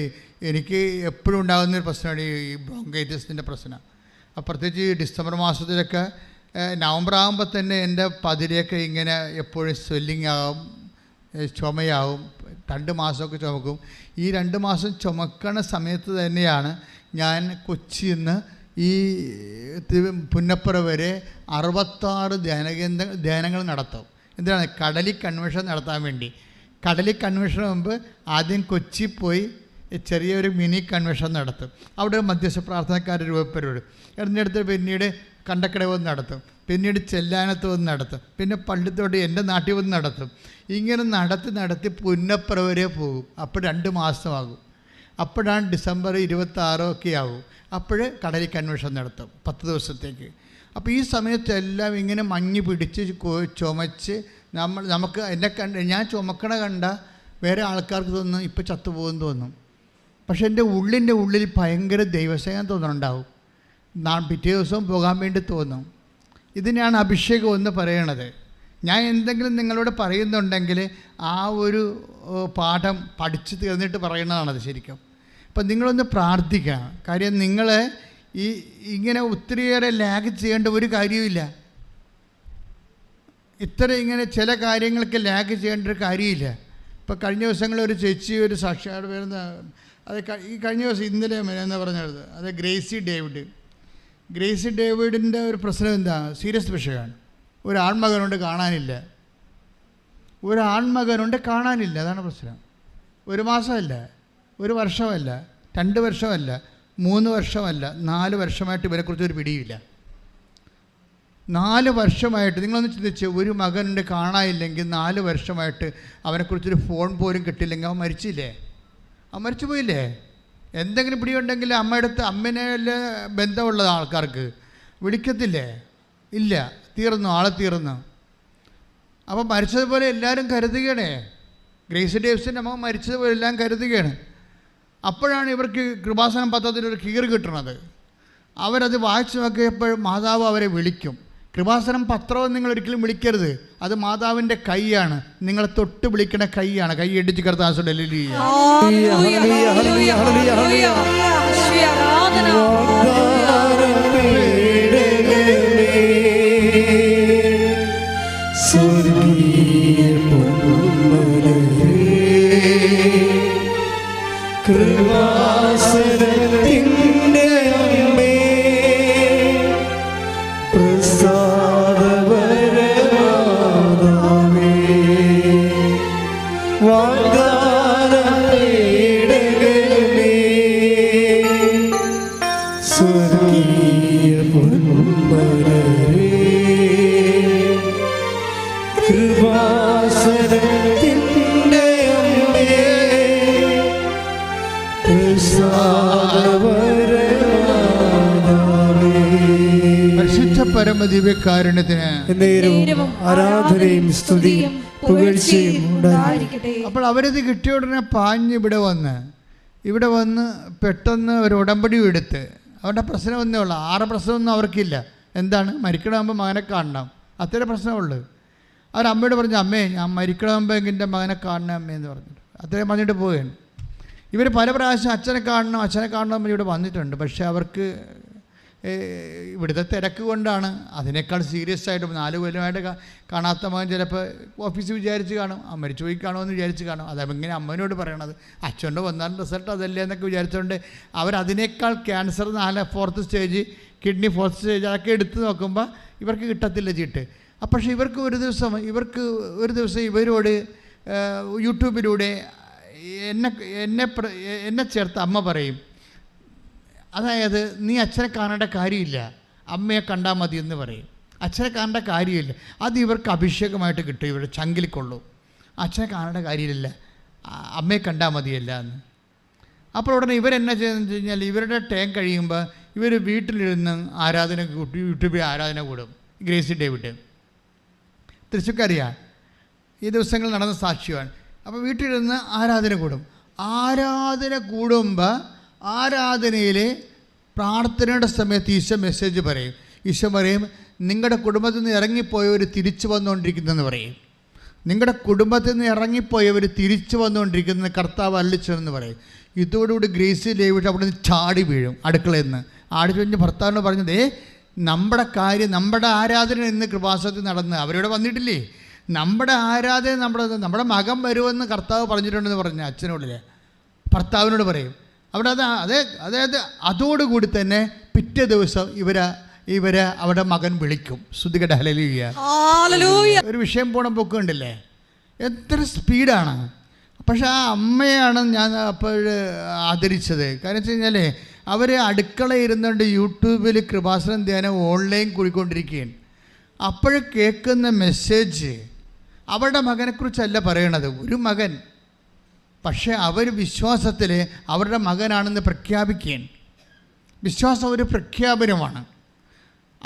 എനിക്ക് എപ്പോഴും ഉണ്ടാകുന്നൊരു പ്രശ്നമാണ് ഈ ബ്രോങ്കൈറ്റിസിൻ്റെ പ്രശ്നം. പ്രത്യേകിച്ച് ഡിസംബർ മാസത്തിലൊക്കെ, നവംബർ ആകുമ്പോൾ തന്നെ എൻ്റെ പതിരെയൊക്കെ ഇങ്ങനെ എപ്പോഴും സ്വെല്ലിങ് ആകും, ചുമയാവും. 2 മാസമൊക്കെ ചുമക്കും. ഈ 2 മാസം ചുമക്കണ സമയത്ത് തന്നെയാണ് ഞാൻ കൊച്ചിയിൽ നിന്ന് ഈ പുന്നപ്പുറ വരെ 66 ധ്യാനങ്ങൾ നടത്തും. എന്താണ്? കടലി കൺവെൻഷൻ നടത്താൻ വേണ്ടി. കടലി കൺവെൻഷന് മുമ്പ് ആദ്യം കൊച്ചി പോയി ചെറിയൊരു മിനി കൺവെൻഷൻ നടത്തും. അവിടെ മധ്യസ്ഥ പ്രാർത്ഥനക്കാർ രൂപപ്പെടും. എന്നിടത്ത് പിന്നീട് കണ്ടക്കട വന്ന് നടത്തും, പിന്നീട് ചെല്ലാനത്ത് വന്ന് നടത്തും, പിന്നെ പള്ളിത്തോട്ട് എൻ്റെ നാട്ടിൽ വന്ന് നടത്തും. ഇങ്ങനെ നടത്തി പുന്നപ്പുറ വരെ പോകും. അപ്പോൾ 2 മാസമാകും. അപ്പോഴാണ് ഡിസംബർ 26 ഒക്കെ ആകും. അപ്പോൾ കടലിൽ കൺവെൻഷൻ നടത്തും 10 ദിവസത്തേക്ക്. അപ്പോൾ ഈ സമയത്തെല്ലാം ഇങ്ങനെ മഞ്ഞ് പിടിച്ച് ചുമച്ച് നമുക്ക് ഞാൻ ചുമക്കണ കണ്ട വേറെ ആൾക്കാർക്ക് തോന്നും ഇപ്പോൾ ചത്തുപോകുമെന്ന് തോന്നും. പക്ഷെ എൻ്റെ ഉള്ളിൽ ഭയങ്കര ദൈവസ്നേഹം തോന്നുന്നുണ്ടാവും. പിറ്റേ ദിവസവും പോകാൻ വേണ്ടി തോന്നും. ഇതിനാണ് അഭിഷേകം എന്ന് പറയണത്. ഞാൻ എന്തെങ്കിലും നിങ്ങളോട് പറയുന്നുണ്ടെങ്കിൽ ആ ഒരു പാഠം പഠിച്ച് തീർന്നിട്ട് പറയുന്നതാണത് ശരിക്കും. അപ്പം നിങ്ങളൊന്ന് പ്രാർത്ഥിക്കണം. കാര്യം നിങ്ങൾ ഇങ്ങനെ ഒത്തിരിയേറെ ലാഗ് ചെയ്യേണ്ട ഒരു കാര്യമില്ല. ഇങ്ങനെ ചില കാര്യങ്ങൾക്ക് ലാഗ് ചെയ്യേണ്ട ഒരു കാര്യമില്ല. ഇപ്പോൾ കഴിഞ്ഞ ദിവസങ്ങളിൽ ഒരു ചേച്ചി ഒരു സാക്ഷാത് വരുന്ന, അത് ഈ കഴിഞ്ഞ ദിവസം ഇന്നലെ എന്ന് പറഞ്ഞത്, അത് ഗ്രേസി ഡേവിഡിൻ്റെ ഒരു പ്രശ്നം എന്താ? സീരിയസ് വിഷയമാണ്. ഒരു ആൺമകനുണ്ട്, കാണാനില്ല. അതാണ് പ്രശ്നം. 1 മാസമല്ല, 1 വർഷമല്ല, 2 വർഷമല്ല, 3 വർഷമല്ല, 4 വർഷമായിട്ട് ഇവരെക്കുറിച്ചൊരു പിടിയില്ല. 4 വർഷമായിട്ട് നിങ്ങളൊന്ന് ചിന്തിച്ച്, ഒരു മകനുണ്ട് കാണാനില്ലെങ്കിൽ 4 വർഷമായിട്ട് അവനെക്കുറിച്ചൊരു ഫോൺ പോലും കിട്ടില്ലെങ്കിൽ അവൻ മരിച്ചില്ലേ? മരിച്ചു പോയില്ലേ? എന്തെങ്കിലും പിടിയുണ്ടെങ്കിൽ അമ്മയടുത്ത് അമ്മനെ ബന്ധമുള്ള ആൾക്കാർക്ക് വിളിക്കത്തില്ലേ? ഇല്ല, തീർന്നു, ആളെ തീർന്നു. അപ്പോൾ മരിച്ചതുപോലെ എല്ലാവരും കരുതുകയാണേ. ഗ്രേസി ഡേവിസിൻ്റെ അമ്മ മരിച്ചതുപോലെ എല്ലാം കരുതുകയാണ്. അപ്പോഴാണ് ഇവർക്ക് കൃപാസനം പത്രത്തിലൊരു കീറ് കിട്ടുന്നത്. അവരത് വായിച്ചു നോക്കിയപ്പോൾ മാതാവ് അവരെ വിളിക്കും. കൃപാസനം പത്രവും നിങ്ങൾ ഒരിക്കലും വിളിക്കരുത്, അത് മാതാവിൻ്റെ കൈയാണ്, നിങ്ങളെ തൊട്ട് വിളിക്കണ കൈയാണ്. കൈ ഇടിച്ച് കർത്താസുണ്ട്. കൃപാസനത്തിൻ്റെ അമ്മേ, പ്രസാദപരമാതാവേ, വാഗ്ദാനപേടകമേ, സ്വർഗീയ പൊന്മലരേ, കൃപാസനത്തിൻ്റെ അമ്മേ, പരിശുദ്ധ പരമദിവ്യകാരുണ്യത്തിന് നേരവും ആരാധനയും സ്തുതിയും പുകഴ്ചയും ഉണ്ടായിരിക്കട്ടെ. അപ്പോൾ അവരത് കിട്ടിയ ഉടനെ പാഞ്ഞ് ഇവിടെ വന്ന് പെട്ടെന്ന് ഒരു ഉടമ്പടിയും എടുത്ത്, അവരുടെ പ്രശ്നം ഒന്നേ ഉള്ളൂ. 6 പ്രശ്നമൊന്നും അവർക്കില്ല. എന്താണ്? മരിക്കണമാകുമ്പോൾ മകനെ കാണണം, അത്രേ പ്രശ്നമുള്ളൂ. അവരമ്മയോട് പറഞ്ഞു, അമ്മേ ഞാൻ മരിക്കണമാകുമ്പോൾ എൻ്റെ മകനെ കാണണം അമ്മയെന്ന് പറഞ്ഞിട്ട് അത്രയും പറഞ്ഞിട്ട് പോവുകയാണ്. ഇവർ പല പ്രാവശ്യം അച്ഛനെ കാണണം ഇവിടെ വന്നിട്ടുണ്ട്. പക്ഷേ അവർക്ക് ഇവിടുത്തെ തിരക്ക് കൊണ്ടാണ്. അതിനേക്കാൾ സീരിയസ് ആയിട്ട് 4 കൊല്ലമായിട്ട് കാണാത്ത മകൻ ചിലപ്പോൾ ഓഫീസിൽ വിചാരിച്ച് കാണും, മരിച്ചു പോയി കാണുമെന്ന് വിചാരിച്ച് കാണും. അതങ്ങനെ അമ്മനോട് പറയണത്, അച്ഛനോട് വന്നാലും റിസൾട്ട് അതല്ലേ എന്നൊക്കെ വിചാരിച്ചുകൊണ്ട് അവരതിനേക്കാൾ cancer 4th stage, kidney 4th stage അതൊക്കെ എടുത്ത് നോക്കുമ്പോൾ ഇവർക്ക് കിട്ടത്തില്ല ചീട്ട്. പക്ഷേ ഇവർക്ക് ഒരു ദിവസം ഇവരോട് യൂട്യൂബിലൂടെ എന്നെ ചേർത്ത് അമ്മ പറയും, അതായത് നീ അച്ഛനെ കാണേണ്ട കാര്യമില്ല, അമ്മയെ കണ്ടാൽ മതി എന്ന് പറയും. അച്ഛനെ കാണേണ്ട കാര്യമില്ല, അത് ഇവർക്ക് അഭിഷേകമായിട്ട് കിട്ടും, ഇവരുടെ ചങ്കിൽ കൊള്ളും. അച്ഛനെ കാണേണ്ട കാര്യമില്ല, അമ്മയെ കണ്ടാൽ മതിയല്ല എന്ന്. അപ്പോൾ ഉടനെ ഇവരെന്നാ ചെയ്യുന്നത് വെച്ച് കഴിഞ്ഞാൽ, ഇവരുടെ ടൈം കഴിയുമ്പോൾ ഇവർ വീട്ടിലിരുന്ന് യൂട്യൂബിൽ ആരാധന കൂടും. ഗ്രേസി ഡേവിഡ് തൃശ്ശൂർക്കറിയാം, ഈ ദിവസങ്ങൾ നടന്ന സാക്ഷ്യമാണ്. അപ്പോൾ വീട്ടിലിരുന്ന് ആരാധന കൂടും. ആരാധന കൂടുമ്പോൾ ആരാധനയിൽ പ്രാർത്ഥനയുടെ സമയത്ത് ഈശോ മെസ്സേജ് പറയും. ഈശോ പറയും, നിങ്ങളുടെ കുടുംബത്തിൽ നിന്ന് ഇറങ്ങിപ്പോയവർ തിരിച്ചു വന്നുകൊണ്ടിരിക്കുന്നതെന്ന് പറയും. നിങ്ങളുടെ കുടുംബത്തിൽ നിന്ന് ഇറങ്ങിപ്പോയവർ തിരിച്ചു വന്നുകൊണ്ടിരിക്കുന്നത് കർത്താവ് അരുളിച്ചെന്ന് പറയും. ഇതോടുകൂടി ഗ്രേസി ഡേവിഡ് അവിടെ നിന്ന് ചാടി വീഴും അടുക്കളയിൽ നിന്ന്. കഴിഞ്ഞ് ഭർത്താവിനോട് പറഞ്ഞത്, നമ്മുടെ കാര്യം, നമ്മുടെ ആരാധന ഇന്ന് കൃപാസനത്തിൽ നടന്ന് അവരിവിടെ വന്നിട്ടില്ലേ, നമ്മുടെ ആരാധന നമ്മുടെ മകൻ വരുമെന്ന് കർത്താവ് പറഞ്ഞിട്ടുണ്ടെന്ന് പറഞ്ഞ അച്ഛനോടില്ലേ ഭർത്താവിനോട് പറയും. അവിടെ അതായത് അതോടുകൂടി തന്നെ പിറ്റേ ദിവസം ഇവരെ അവിടെ മകൻ വിളിക്കും. ശ്രുതികട ഹല്ലേലൂയ. ഒരു വിഷയം പോണ പൊക്കുണ്ടല്ലേ, എത്ര സ്പീഡാണ്. പക്ഷെ ആ അമ്മയാണ് ഞാൻ അപ്പോൾ ആദരിച്ചത്. കാരണം വെച്ച് കഴിഞ്ഞാൽ അവർ അടുക്കള ഇരുന്നുകൊണ്ട് യൂട്യൂബിൽ കൃപാസനം ധ്യാനം ഓൺലൈൻ കൂടിക്കൊണ്ടിരിക്കുകയാണ്. അപ്പോൾ കേൾക്കുന്ന മെസ്സേജ് അവരുടെ മകനെക്കുറിച്ചല്ല പറയണത്, ഒരു മകൻ. പക്ഷേ അവർ വിശ്വാസത്തിൽ അവരുടെ മകനാണെന്ന് പ്രഖ്യാപിക്കുകയാണ്. വിശ്വാസം ഒരു പ്രഖ്യാപനമാണ്.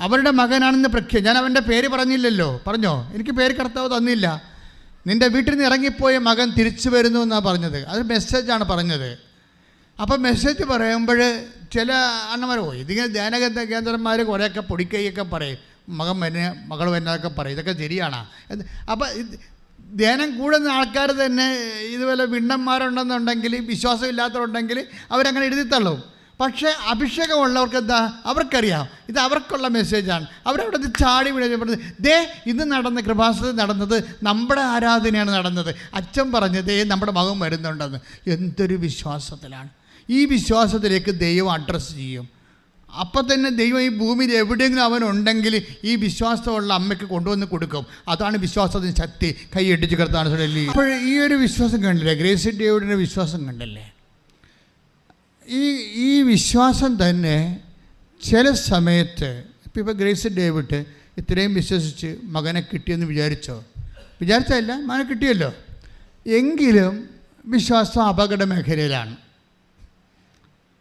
അവരുടെ മകനാണെന്ന് ഞാൻ അവൻ്റെ പേര് പറഞ്ഞില്ലല്ലോ. പറഞ്ഞോ? എനിക്ക് പേര് കർത്താവ് തന്നില്ല. നിൻ്റെ വീട്ടിൽ നിന്ന് ഇറങ്ങിപ്പോയ മകൻ തിരിച്ചു വരുന്നു എന്നാണ് പറഞ്ഞത്. അത് മെസ്സേജാണ് പറഞ്ഞത്. അപ്പം മെസ്സേജ് പറയുമ്പോൾ ചില അണ്ണന്മാർ ഇതിങ്ങനെ ധ്യാന കേന്ദ്രന്മാർ കുറേയൊക്കെ പൊടിക്കൈയൊക്കെ പറയും, മകൾ വരുന്നതൊക്കെ പറയും. ഇതൊക്കെ ശരിയാണോ? അപ്പം ധ്യാനം കൂടുന്ന ആൾക്കാർ തന്നെ ഇതുപോലെ വിണ്ണന്മാരുണ്ടെന്നുണ്ടെങ്കിൽ, വിശ്വാസമില്ലാത്തവരുണ്ടെങ്കിൽ അവരങ്ങനെ എഴുതിത്തള്ളും. പക്ഷേ അഭിഷേകമുള്ളവർക്ക് എന്താ, അവർക്കറിയാം ഇത് അവർക്കുള്ള മെസ്സേജാണ്. അവരവിടെ നിന്ന് ചാടി പറഞ്ഞത്, ഇത് നടന്ന കൃപാസനത്തിൽ നടന്നത് നമ്മുടെ ആരാധനയാണ് നടന്നത്. അച്ഛൻ പറഞ്ഞത് നമ്മുടെ മകൻ വരുന്നുണ്ടെന്ന്. എന്തൊരു വിശ്വാസത്തിലാണ്! ഈ വിശ്വാസത്തിലേക്ക് ദൈവം അഡ്രസ്സ് ചെയ്യും. അപ്പം തന്നെ ദൈവം ഈ ഭൂമിയിൽ എവിടെയെങ്കിലും അവനുണ്ടെങ്കിൽ ഈ വിശ്വാസമുള്ള അമ്മയ്ക്ക് കൊണ്ടുവന്ന് കൊടുക്കും. അതാണ് വിശ്വാസത്തിന് ശക്തി. കൈയടിച്ച് കിടത്താണ്. അപ്പോൾ ഈ ഒരു വിശ്വാസം കണ്ടില്ലേ, ഗ്രേസി ഡേവിഡിൻ്റെ വിശ്വാസം കണ്ടല്ലേ? ഈ വിശ്വാസം തന്നെ ചില സമയത്ത് ഇപ്പോൾ ഗ്രേസി ഡേവിഡ് ഇത്രയും വിശ്വസിച്ച് മകനെ കിട്ടിയെന്ന് വിചാരിച്ചല്ല, മകനെ കിട്ടിയല്ലോ. എങ്കിലും വിശ്വാസം അപകട മേഖലയിലാണ്.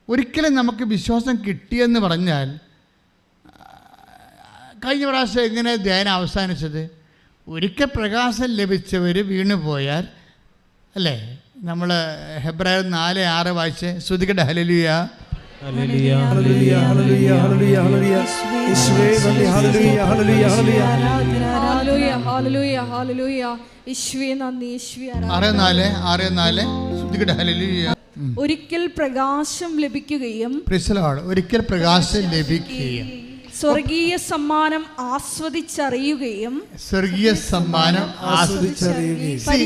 ഒരിക്കലും നമുക്ക് വിശ്വാസം കിട്ടിയെന്ന് പറഞ്ഞാൽ, കഴിഞ്ഞ പ്രാവശ്യം എങ്ങനെ ധ്യാനം അവസാനിച്ചത്? ഒരിക്കൽ പ്രകാശം ലഭിച്ചവർ വീണുപോയാൽ, അല്ലേ? നമ്മൾ ഹെബ്രായർ 4:6 വായിച്ച് ശ്രുതികട ഹല്ലേലൂയ. ഹല്ലേലൂയ ഹല്ലേലൂയ ഹല്ലേലൂയ ഹല്ലേലൂയ ഹല്ലേലൂയ യേശുവേ നന്ദി. ഹല്ലേലൂയ ഹല്ലേലൂയ ഹല്ലേലൂയ ഹല്ലേലൂയ ഹല്ലേലൂയ ഹല്ലേലൂയ യേശുവേ നന്ദി, യേശുവേ ആരാധന. 6:4 ശ്രുതികട ഹല്ലേലൂയ. ഒരിക്കൽ പ്രകാശം ലഭിക്കുകയും ഒരിക്കൽ പ്രകാശം ലഭിക്കുകയും സ്വർഗീയ സമ്മാനം ആസ്വദിച്ചറിയുകയും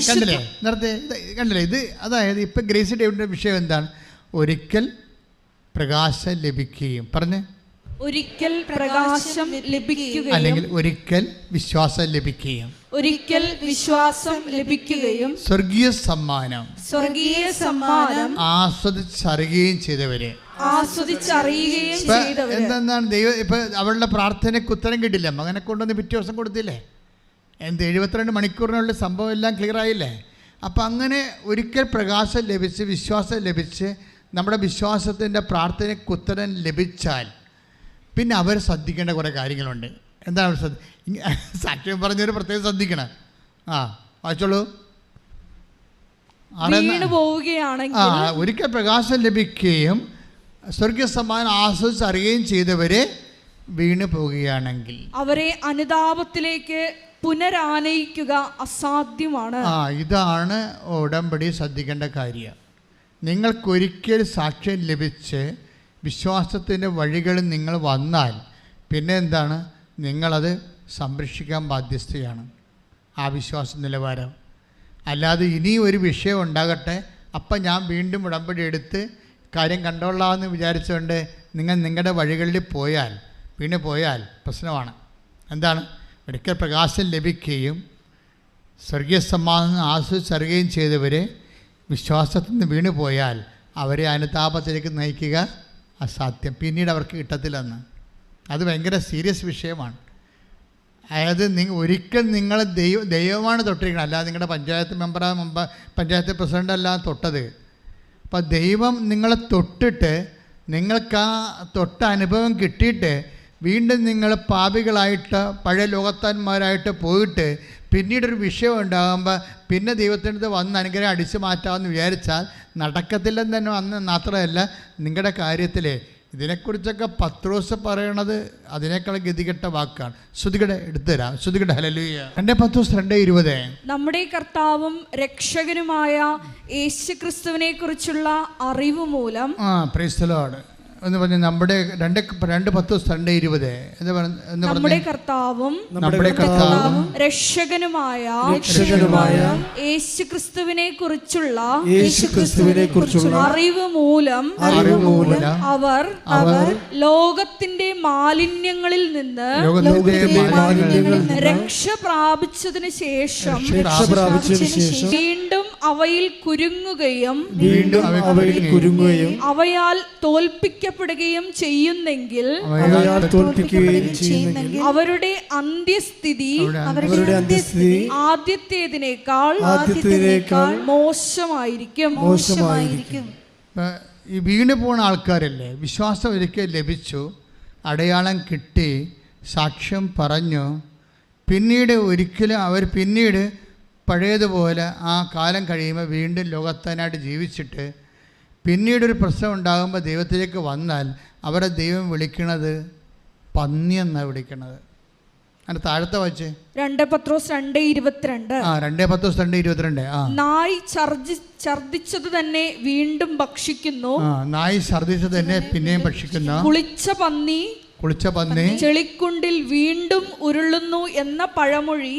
കണ്ടില്ലേ? നേരത്തെ കണ്ടില്ലേ? ഇത് അതായത് ഇപ്പം ഗ്രേസി ഡേവിഡിൻ്റെ വിഷയം എന്താണ്? ഒരിക്കൽ പ്രകാശം ലഭിക്കുകയും പറഞ്ഞ് ഒരിക്കൽ പ്രകാശം ലഭിക്കുകയും അല്ലെങ്കിൽ ഒരിക്കൽ വിശ്വാസം ലഭിക്കുകയും ഒരിക്കൽ വിശ്വാസം ലഭിക്കുകയും സ്വർഗീയ സമ്മാനം ആസ്വദിച്ചറിയുകയും ചെയ്തവരെ എന്താണ് ദൈവം ഇപ്പം അവളുടെ പ്രാർത്ഥനയ്ക്ക് ഉത്തരം കിട്ടില്ല. മകനെ കൊണ്ടുവന്ന് പിറ്റേ ദിവസം കൊടുത്തില്ലേ? 72 മണിക്കൂറിനുള്ള സംഭവം എല്ലാം ക്ലിയർ ആയില്ലേ? അപ്പം അങ്ങനെ ഒരിക്കൽ പ്രകാശം ലഭിച്ച് വിശ്വാസം ലഭിച്ച് നമ്മുടെ വിശ്വാസത്തിൻ്റെ പ്രാർത്ഥനയ്ക്ക് ഉത്തരം ലഭിച്ചാൽ പിന്നെ അവർ ശ്രദ്ധിക്കേണ്ട കുറേ കാര്യങ്ങളുണ്ട്. എന്താണ് അവർ സാക്ഷ്യം പറഞ്ഞവർ പ്രത്യേകം ശ്രദ്ധിക്കണം. വായിച്ചോളൂ. ഒരിക്കൽ പ്രകാശം ലഭിക്കുകയും സ്വർഗീയ സമ്മാനം ആസ്വദിച്ചറിയുകയും ചെയ്തവരെ വീണു പോവുകയാണെങ്കിൽ അവരെ അനുതാപത്തിലേക്ക് പുനരാനയിക്കുക അസാധ്യമാണ്. ഇതാണ് ഉടമ്പടി ശ്രദ്ധിക്കേണ്ട കാര്യം. നിങ്ങൾക്കൊരിക്കൽ സാക്ഷ്യം ലഭിച്ച് വിശ്വാസത്തിൻ്റെ വഴികളിൽ നിങ്ങൾ വന്നാൽ പിന്നെ എന്താണ്? നിങ്ങളത് സംരക്ഷിക്കാൻ ബാധ്യസ്ഥയാണ് ആ വിശ്വാസ നിലവാരം. അല്ലാതെ ഇനി ഒരു വിഷയം ഉണ്ടാകട്ടെ, അപ്പം ഞാൻ വീണ്ടും ഉടമ്പടി എടുത്ത് കാര്യം കണ്ടോളാമെന്ന് വിചാരിച്ചുകൊണ്ട് നിങ്ങൾ നിങ്ങളുടെ വഴികളിൽ പോയാൽ വീണ് പോയാൽ പ്രശ്നമാണ്. എന്താണ്? ഒരിക്കൽ പ്രകാശം ലഭിക്കുകയും സ്വർഗീയ സമ്മാനം ആസ്വദിച്ചറിയുകയും ചെയ്തവരെ വിശ്വാസത്തിൽ നിന്ന് വീണു പോയാൽ അവരെ അനുതാപത്തിലേക്ക് നയിക്കുക അസാധ്യം. പിന്നീട് അവർക്ക് കിട്ടത്തില്ലെന്ന്. അത് ഭയങ്കര സീരിയസ് വിഷയമാണ്. അതായത് ഒരിക്കൽ നിങ്ങൾ ദൈവമാണ് തൊട്ടിരിക്കണം, അല്ലാതെ നിങ്ങളുടെ പഞ്ചായത്ത് പഞ്ചായത്ത് പ്രസിഡൻ്റ് അല്ല തൊട്ടത്. അപ്പം ദൈവം നിങ്ങളെ തൊട്ടിട്ട് നിങ്ങൾക്ക് ആ തൊട്ട അനുഭവം കിട്ടിയിട്ട് വീണ്ടും നിങ്ങൾ പാപികളായിട്ട് പഴയ ലോകത്താന്മാരായിട്ട് പോയിട്ട് പിന്നീടൊരു വിഷയം ഉണ്ടാകുമ്പോൾ പിന്നെ ദൈവത്തിൻ്റെ അടുത്ത് വന്ന് അനുഗ്രഹം അടിച്ചു മാറ്റാമെന്ന് വിചാരിച്ചാൽ നടക്കത്തില്ലെന്ന് തന്നെ അന്ന് മാത്രമല്ല, നിങ്ങളുടെ കാര്യത്തിൽ ഇതിനെക്കുറിച്ചൊക്കെ പത്രോസ് പറയണത് അതിനേക്കാൾ ഗതികെട്ട വാക്കാണ്. ശ്രുതികടെ എടുത്തുതരാം. ശ്രുതികടെ ഹല്ലേലൂയ. 2 പത്രോസ് 2:20 നമ്മുടെ കർത്താവും രക്ഷകനുമായ യേശുക്രിസ്തുവിനെ കുറിച്ചുള്ള അറിവ് മൂലം പ്രൈസ് ദി ലോർഡ് എന്ന് പറഞ്ഞ് നമ്മുടെ 2 പത്രോസ് 2:20 നമ്മുടെ കർത്താവും രക്ഷകനുമായ യേശുക്രിസ്തുവിനെ കുറിച്ചുള്ള അറിവ് മൂലം അവർ ലോകത്തിന്റെ മാലിന്യങ്ങളിൽ നിന്ന് രക്ഷ പ്രാപിച്ചതിന് ശേഷം വീണ്ടും അവയിൽ കുരുങ്ങുകയും അവയാൽ തോൽപ്പിക്കപ്പെടുകയും ചെയ്യുന്നെങ്കിൽ അവരുടെ അന്ത്യസ്ഥിതി ആദ്യത്തേതിനേക്കാൾ മോശമായിരിക്കും. ഈ വീണ് പോണ ആൾക്കാരല്ലേ, വിശ്വാസം ഒരിക്കൽ ലഭിച്ചു, അടയാളം കിട്ടി, സാക്ഷ്യം പറഞ്ഞു, പിന്നീട് ഒരിക്കലും അവർ പിന്നീട് പഴയതുപോലെ ആ കാലം കഴിയുമ്പോൾ വീണ്ടും ലോകത്താനായിട്ട് ജീവിച്ചിട്ട് പിന്നീടൊരു പ്രശ്നം ഉണ്ടാകുമ്പോൾ ദൈവത്തിലേക്ക് വന്നാൽ അവരെ ദൈവം വിളിക്കണത് പന്നി എന്നാണ് വിളിക്കണത്. അതിൻ്റെ താഴത്തെ വായിച്ചേ. 2 പത്രോസ് 2:22. 2 പത്രോസ് 2:22. നായ് ഛർദിച്ചത് തന്നെ വീണ്ടും ഭക്ഷിക്കുന്നു. നായ് ഛർദിച്ചത് തന്നെ പിന്നെയും ഭക്ഷിക്കുന്നു. കുളിച്ച പന്നി ചെളിക്കുണ്ടിൽ വീണ്ടും ഉരുളുന്നു എന്ന പഴമൊഴി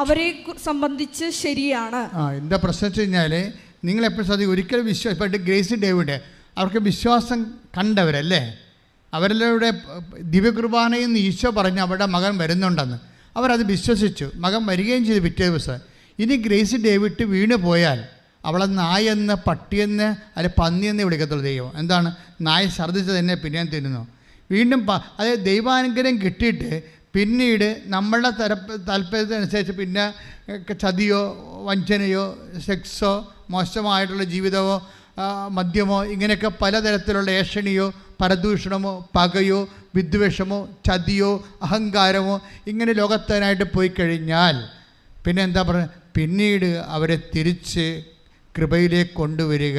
അവരെ സംബന്ധിച്ച് ശരിയാണ്. എന്താ പ്രശ്നം വെച്ച് കഴിഞ്ഞാൽ നിങ്ങളെപ്പോഴും ശ്രദ്ധിക്കും, ഒരിക്കലും ഇപ്പം ഗ്രേസി ഡേവിഡ് അവർക്ക് വിശ്വാസം കണ്ടവരല്ലേ, അവരുടെ ദിവ്യകുർബാനയിൽ നിന്ന് ഈശോ പറഞ്ഞ് അവരുടെ മകൻ വരുന്നുണ്ടെന്ന് അവരത് വിശ്വസിച്ചു. മകൻ വരികയും ചെയ്തു പിറ്റേ ദിവസം. ഇനി ഗ്രേസി ഡേവിഡ് വീണ് പോയാൽ അവളെ നായെന്ന് പട്ടിയെന്ന് അല്ലെ പന്നിയെന്ന് വിളിക്കത്തുള്ളൂ ദൈവം. എന്താണ്? നായ ഛർദ്ദിച്ചത് തന്നെ പിന്നെയും തിന്നുന്നു. വീണ്ടും അതായത് ദൈവാനുഗ്രഹം കിട്ടിയിട്ട് പിന്നീട് നമ്മളുടെ താല്പര്യത്തിനനുസരിച്ച് പിന്നെ ചതിയോ വഞ്ചനയോ സെക്സോ മോശമായിട്ടുള്ള ജീവിതമോ മദ്യമോ ഇങ്ങനെയൊക്കെ പലതരത്തിലുള്ള ഏഷണിയോ പരദൂഷണമോ പകയോ വിദ്വേഷമോ ചതിയോ അഹങ്കാരമോ ഇങ്ങനെ ലോകത്താനായിട്ട് പോയി കഴിഞ്ഞാൽ പിന്നെ എന്താ പറയുക, പിന്നീട് അവരെ തിരിച്ച് കൃപയിലേക്ക് കൊണ്ടുവരിക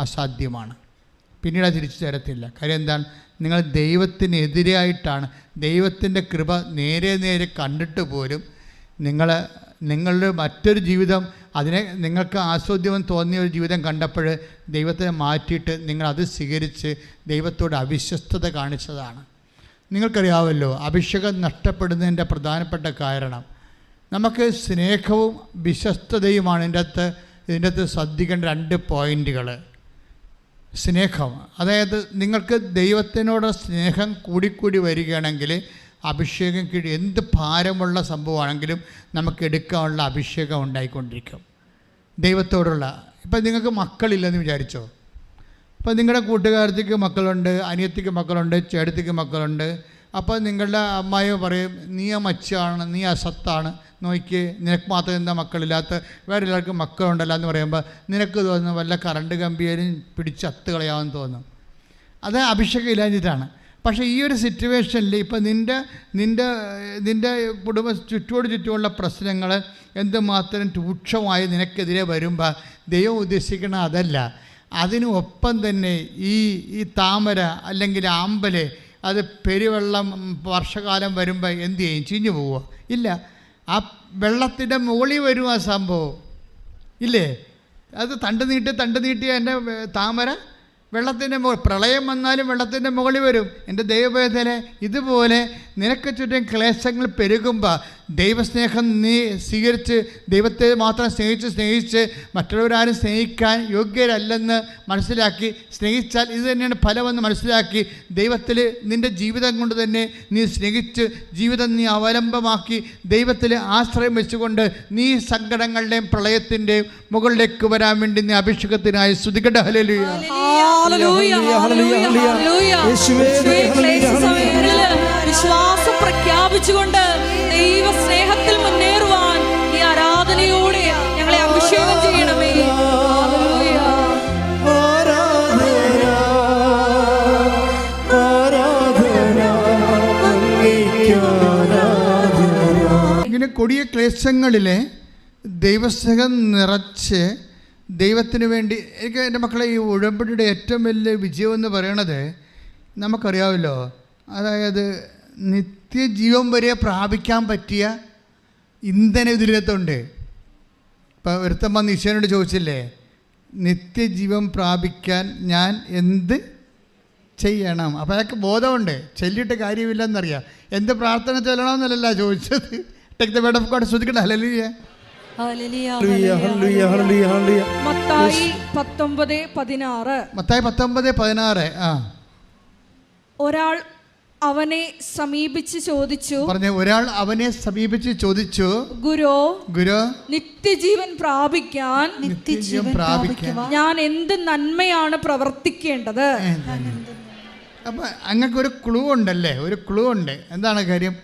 അസാധ്യമാണ്. പിന്നീട് അത് തിരിച്ചു തരത്തില്ല. കാര്യം എന്താണ്? നിങ്ങൾ ദൈവത്തിനെതിരായിട്ടാണ്. ദൈവത്തിൻ്റെ കൃപ നേരെ നേരെ കണ്ടിട്ട് പോലും നിങ്ങളുടെ മറ്റൊരു ജീവിതം, അതിനെ നിങ്ങൾക്ക് ആസ്വാദ്യം തോന്നിയ ഒരു ജീവിതം കണ്ടപ്പോൾ ദൈവത്തെ മാറ്റിയിട്ട് നിങ്ങളത് സ്വീകരിച്ച് ദൈവത്തോട് അവിശ്വസ്തത കാണിച്ചതാണ്. നിങ്ങൾക്കറിയാമല്ലോ, അഭിഷേകം നഷ്ടപ്പെടുന്നതിൻ്റെ പ്രധാനപ്പെട്ട കാരണം നമുക്ക് സ്നേഹവും വിശ്വസ്തതയുമാണ്. ഇതിൻ്റെ അകത്ത് ശ്രദ്ധിക്കേണ്ട 2 പോയിൻ്റുകൾ. സ്നേഹം, അതായത് നിങ്ങൾക്ക് ദൈവത്തിനോട് സ്നേഹം കൂടിക്കൂടി വരികയാണെങ്കിൽ അഭിഷേകം എന്ത് ഭാരമുള്ള സംഭവമാണെങ്കിലും നമുക്ക് എടുക്കാനുള്ള അഭിഷേകം ഉണ്ടായിക്കൊണ്ടിരിക്കും ദൈവത്തോടുള്ള. ഇപ്പം നിങ്ങൾക്ക് മക്കളില്ലെന്ന് വിചാരിച്ചോ, അപ്പോൾ നിങ്ങളുടെ കൂട്ടുകാരത്തിക്ക് മക്കളുണ്ട്, അനിയത്തിക്ക് മക്കളുണ്ട്, ചേട്ടത്തിക്ക് മക്കളുണ്ട്. അപ്പോൾ നിങ്ങളുടെ അമ്മായി പറയും, നീ മച്ചാണ്, നീ അസത്താണ്, നോക്കി നിനക്ക് മാത്രം എന്താ മക്കളില്ലാത്ത, വേറെ എല്ലാവർക്കും മക്കളുണ്ടല്ലോ എന്ന് പറയുമ്പോൾ നിനക്ക് തോന്നുന്നു വല്ല കറണ്ട് കമ്പിയേലും പിടിച്ച് അത്ത് കളയാമെന്ന് തോന്നും. അത് അഭിഷേകം ഇല്ലാഞ്ഞിട്ടാണ്. പക്ഷേ ഈ ഒരു സിറ്റുവേഷനിൽ ഇപ്പം നിൻ്റെ കുടുംബ ചുറ്റുമുള്ള പ്രശ്നങ്ങൾ എന്തുമാത്രം രൂക്ഷമായി നിനക്കെതിരെ വരുമ്പോൾ ദൈവം ഉദ്ദേശിക്കണ അതല്ല. അതിനൊപ്പം തന്നെ ഈ താമര അല്ലെങ്കിൽ ആമ്പല് അത് പെരുവെള്ളം വർഷകാലം വരുമ്പോൾ എന്തു ചെയ്യും? ചീഞ്ഞു പോവുക? ഇല്ല. ആ വെള്ളത്തിൻ്റെ മുകളിൽ വരും ആ സംഭവം, ഇല്ലേ? അത് തണ്ട് നീട്ടിയ എൻ്റെ താമര വെള്ളത്തിൻ്റെ പ്രളയം വന്നാലും വെള്ളത്തിൻ്റെ മുകളിൽ വരും. എൻ്റെ ദൈവവേദന ഇതുപോലെ നിനക്ക് ചുറ്റും ക്ലേശങ്ങൾ പെരുകുമ്പോൾ ദൈവസ്നേഹം നീ സ്വീകരിച്ച് ദൈവത്തെ മാത്രം സ്നേഹിച്ച് മറ്റുള്ളവരാരും സ്നേഹിക്കാൻ യോഗ്യരല്ലെന്ന് മനസ്സിലാക്കി സ്നേഹിച്ചാൽ ഇത് തന്നെയാണ് ഫലമെന്ന് മനസ്സിലാക്കി ദൈവത്തിൽ നിൻ്റെ ജീവിതം കൊണ്ട് തന്നെ നീ സ്നേഹിച്ച് ജീവിതം നീ അവലംബമാക്കി ദൈവത്തിൽ ആശ്രയം വെച്ചുകൊണ്ട് നീ സങ്കടങ്ങളുടെയും പ്രളയത്തിൻ്റെയും മുകളിലേക്ക് വരാൻ വേണ്ടി നീ അഭിഷേകത്തിനായി സ്തുതിക്കട്ടെ. ഹല്ലേലൂയ. വിശ്വാസം പ്രഖ്യാപിച്ചുകൊണ്ട് ദൈവ സ്നേഹത്തിൽ മുന്നേറുവാൻ ഈ ആരാധനയോടെ ഞങ്ങളെ അഭിഷേകം ചെയ്യണമേ. ഇങ്ങനെ കൊടിയ ക്ലേശങ്ങളിലെ ദൈവസ്നേഹം നിറച്ച് ദൈവത്തിന് വേണ്ടി എനിക്ക് എൻ്റെ മക്കളെ ഈ ഉടമ്പടിയുടെ ഏറ്റവും വലിയ വിജയം എന്ന് പറയണത് നമുക്കറിയാമല്ലോ, അതായത് നിത്യജീവൻ വരെ പ്രാപിക്കാൻ പറ്റിയ ഇന്ധനം ഇതിനകത്തുണ്ട്. ഇപ്പോൾ ഒരുത്തൻ വന്ന് ഈശോനോട് ചോദിച്ചില്ലേ, നിത്യജീവൻ പ്രാപിക്കാൻ ഞാൻ എന്ത് ചെയ്യണം? അപ്പോൾ അയാൾക്ക് ബോധമുണ്ട്, ചൊല്ലിയിട്ട് കാര്യമില്ലെന്നറിയാം. എന്ത് പ്രാർത്ഥന ചൊല്ലണമെന്നല്ല ചോദിച്ചത്. Take the word of God. ശ്രദ്ധിക്കട്ടെ. ഹല്ലേലൂയ. മത്തായി 19:16. ഒരാൾ അവനെ സമീപിച്ച് ചോദിച്ചു, ഒരാൾ അവനെ സമീപിച്ച് ചോദിച്ചു, ഗുരു നിത്യജീവൻ പ്രാപിക്കാൻ ഞാൻ എന്ത് നന്മയാണ് പ്രവർത്തിക്കേണ്ടത്? അപ്പം അങ്ങക്കൊരു ക്ലൂ ഉണ്ടല്ലേ, ഒരു ക്ലൂ ഉണ്ട്. എന്താണ് കാര്യം?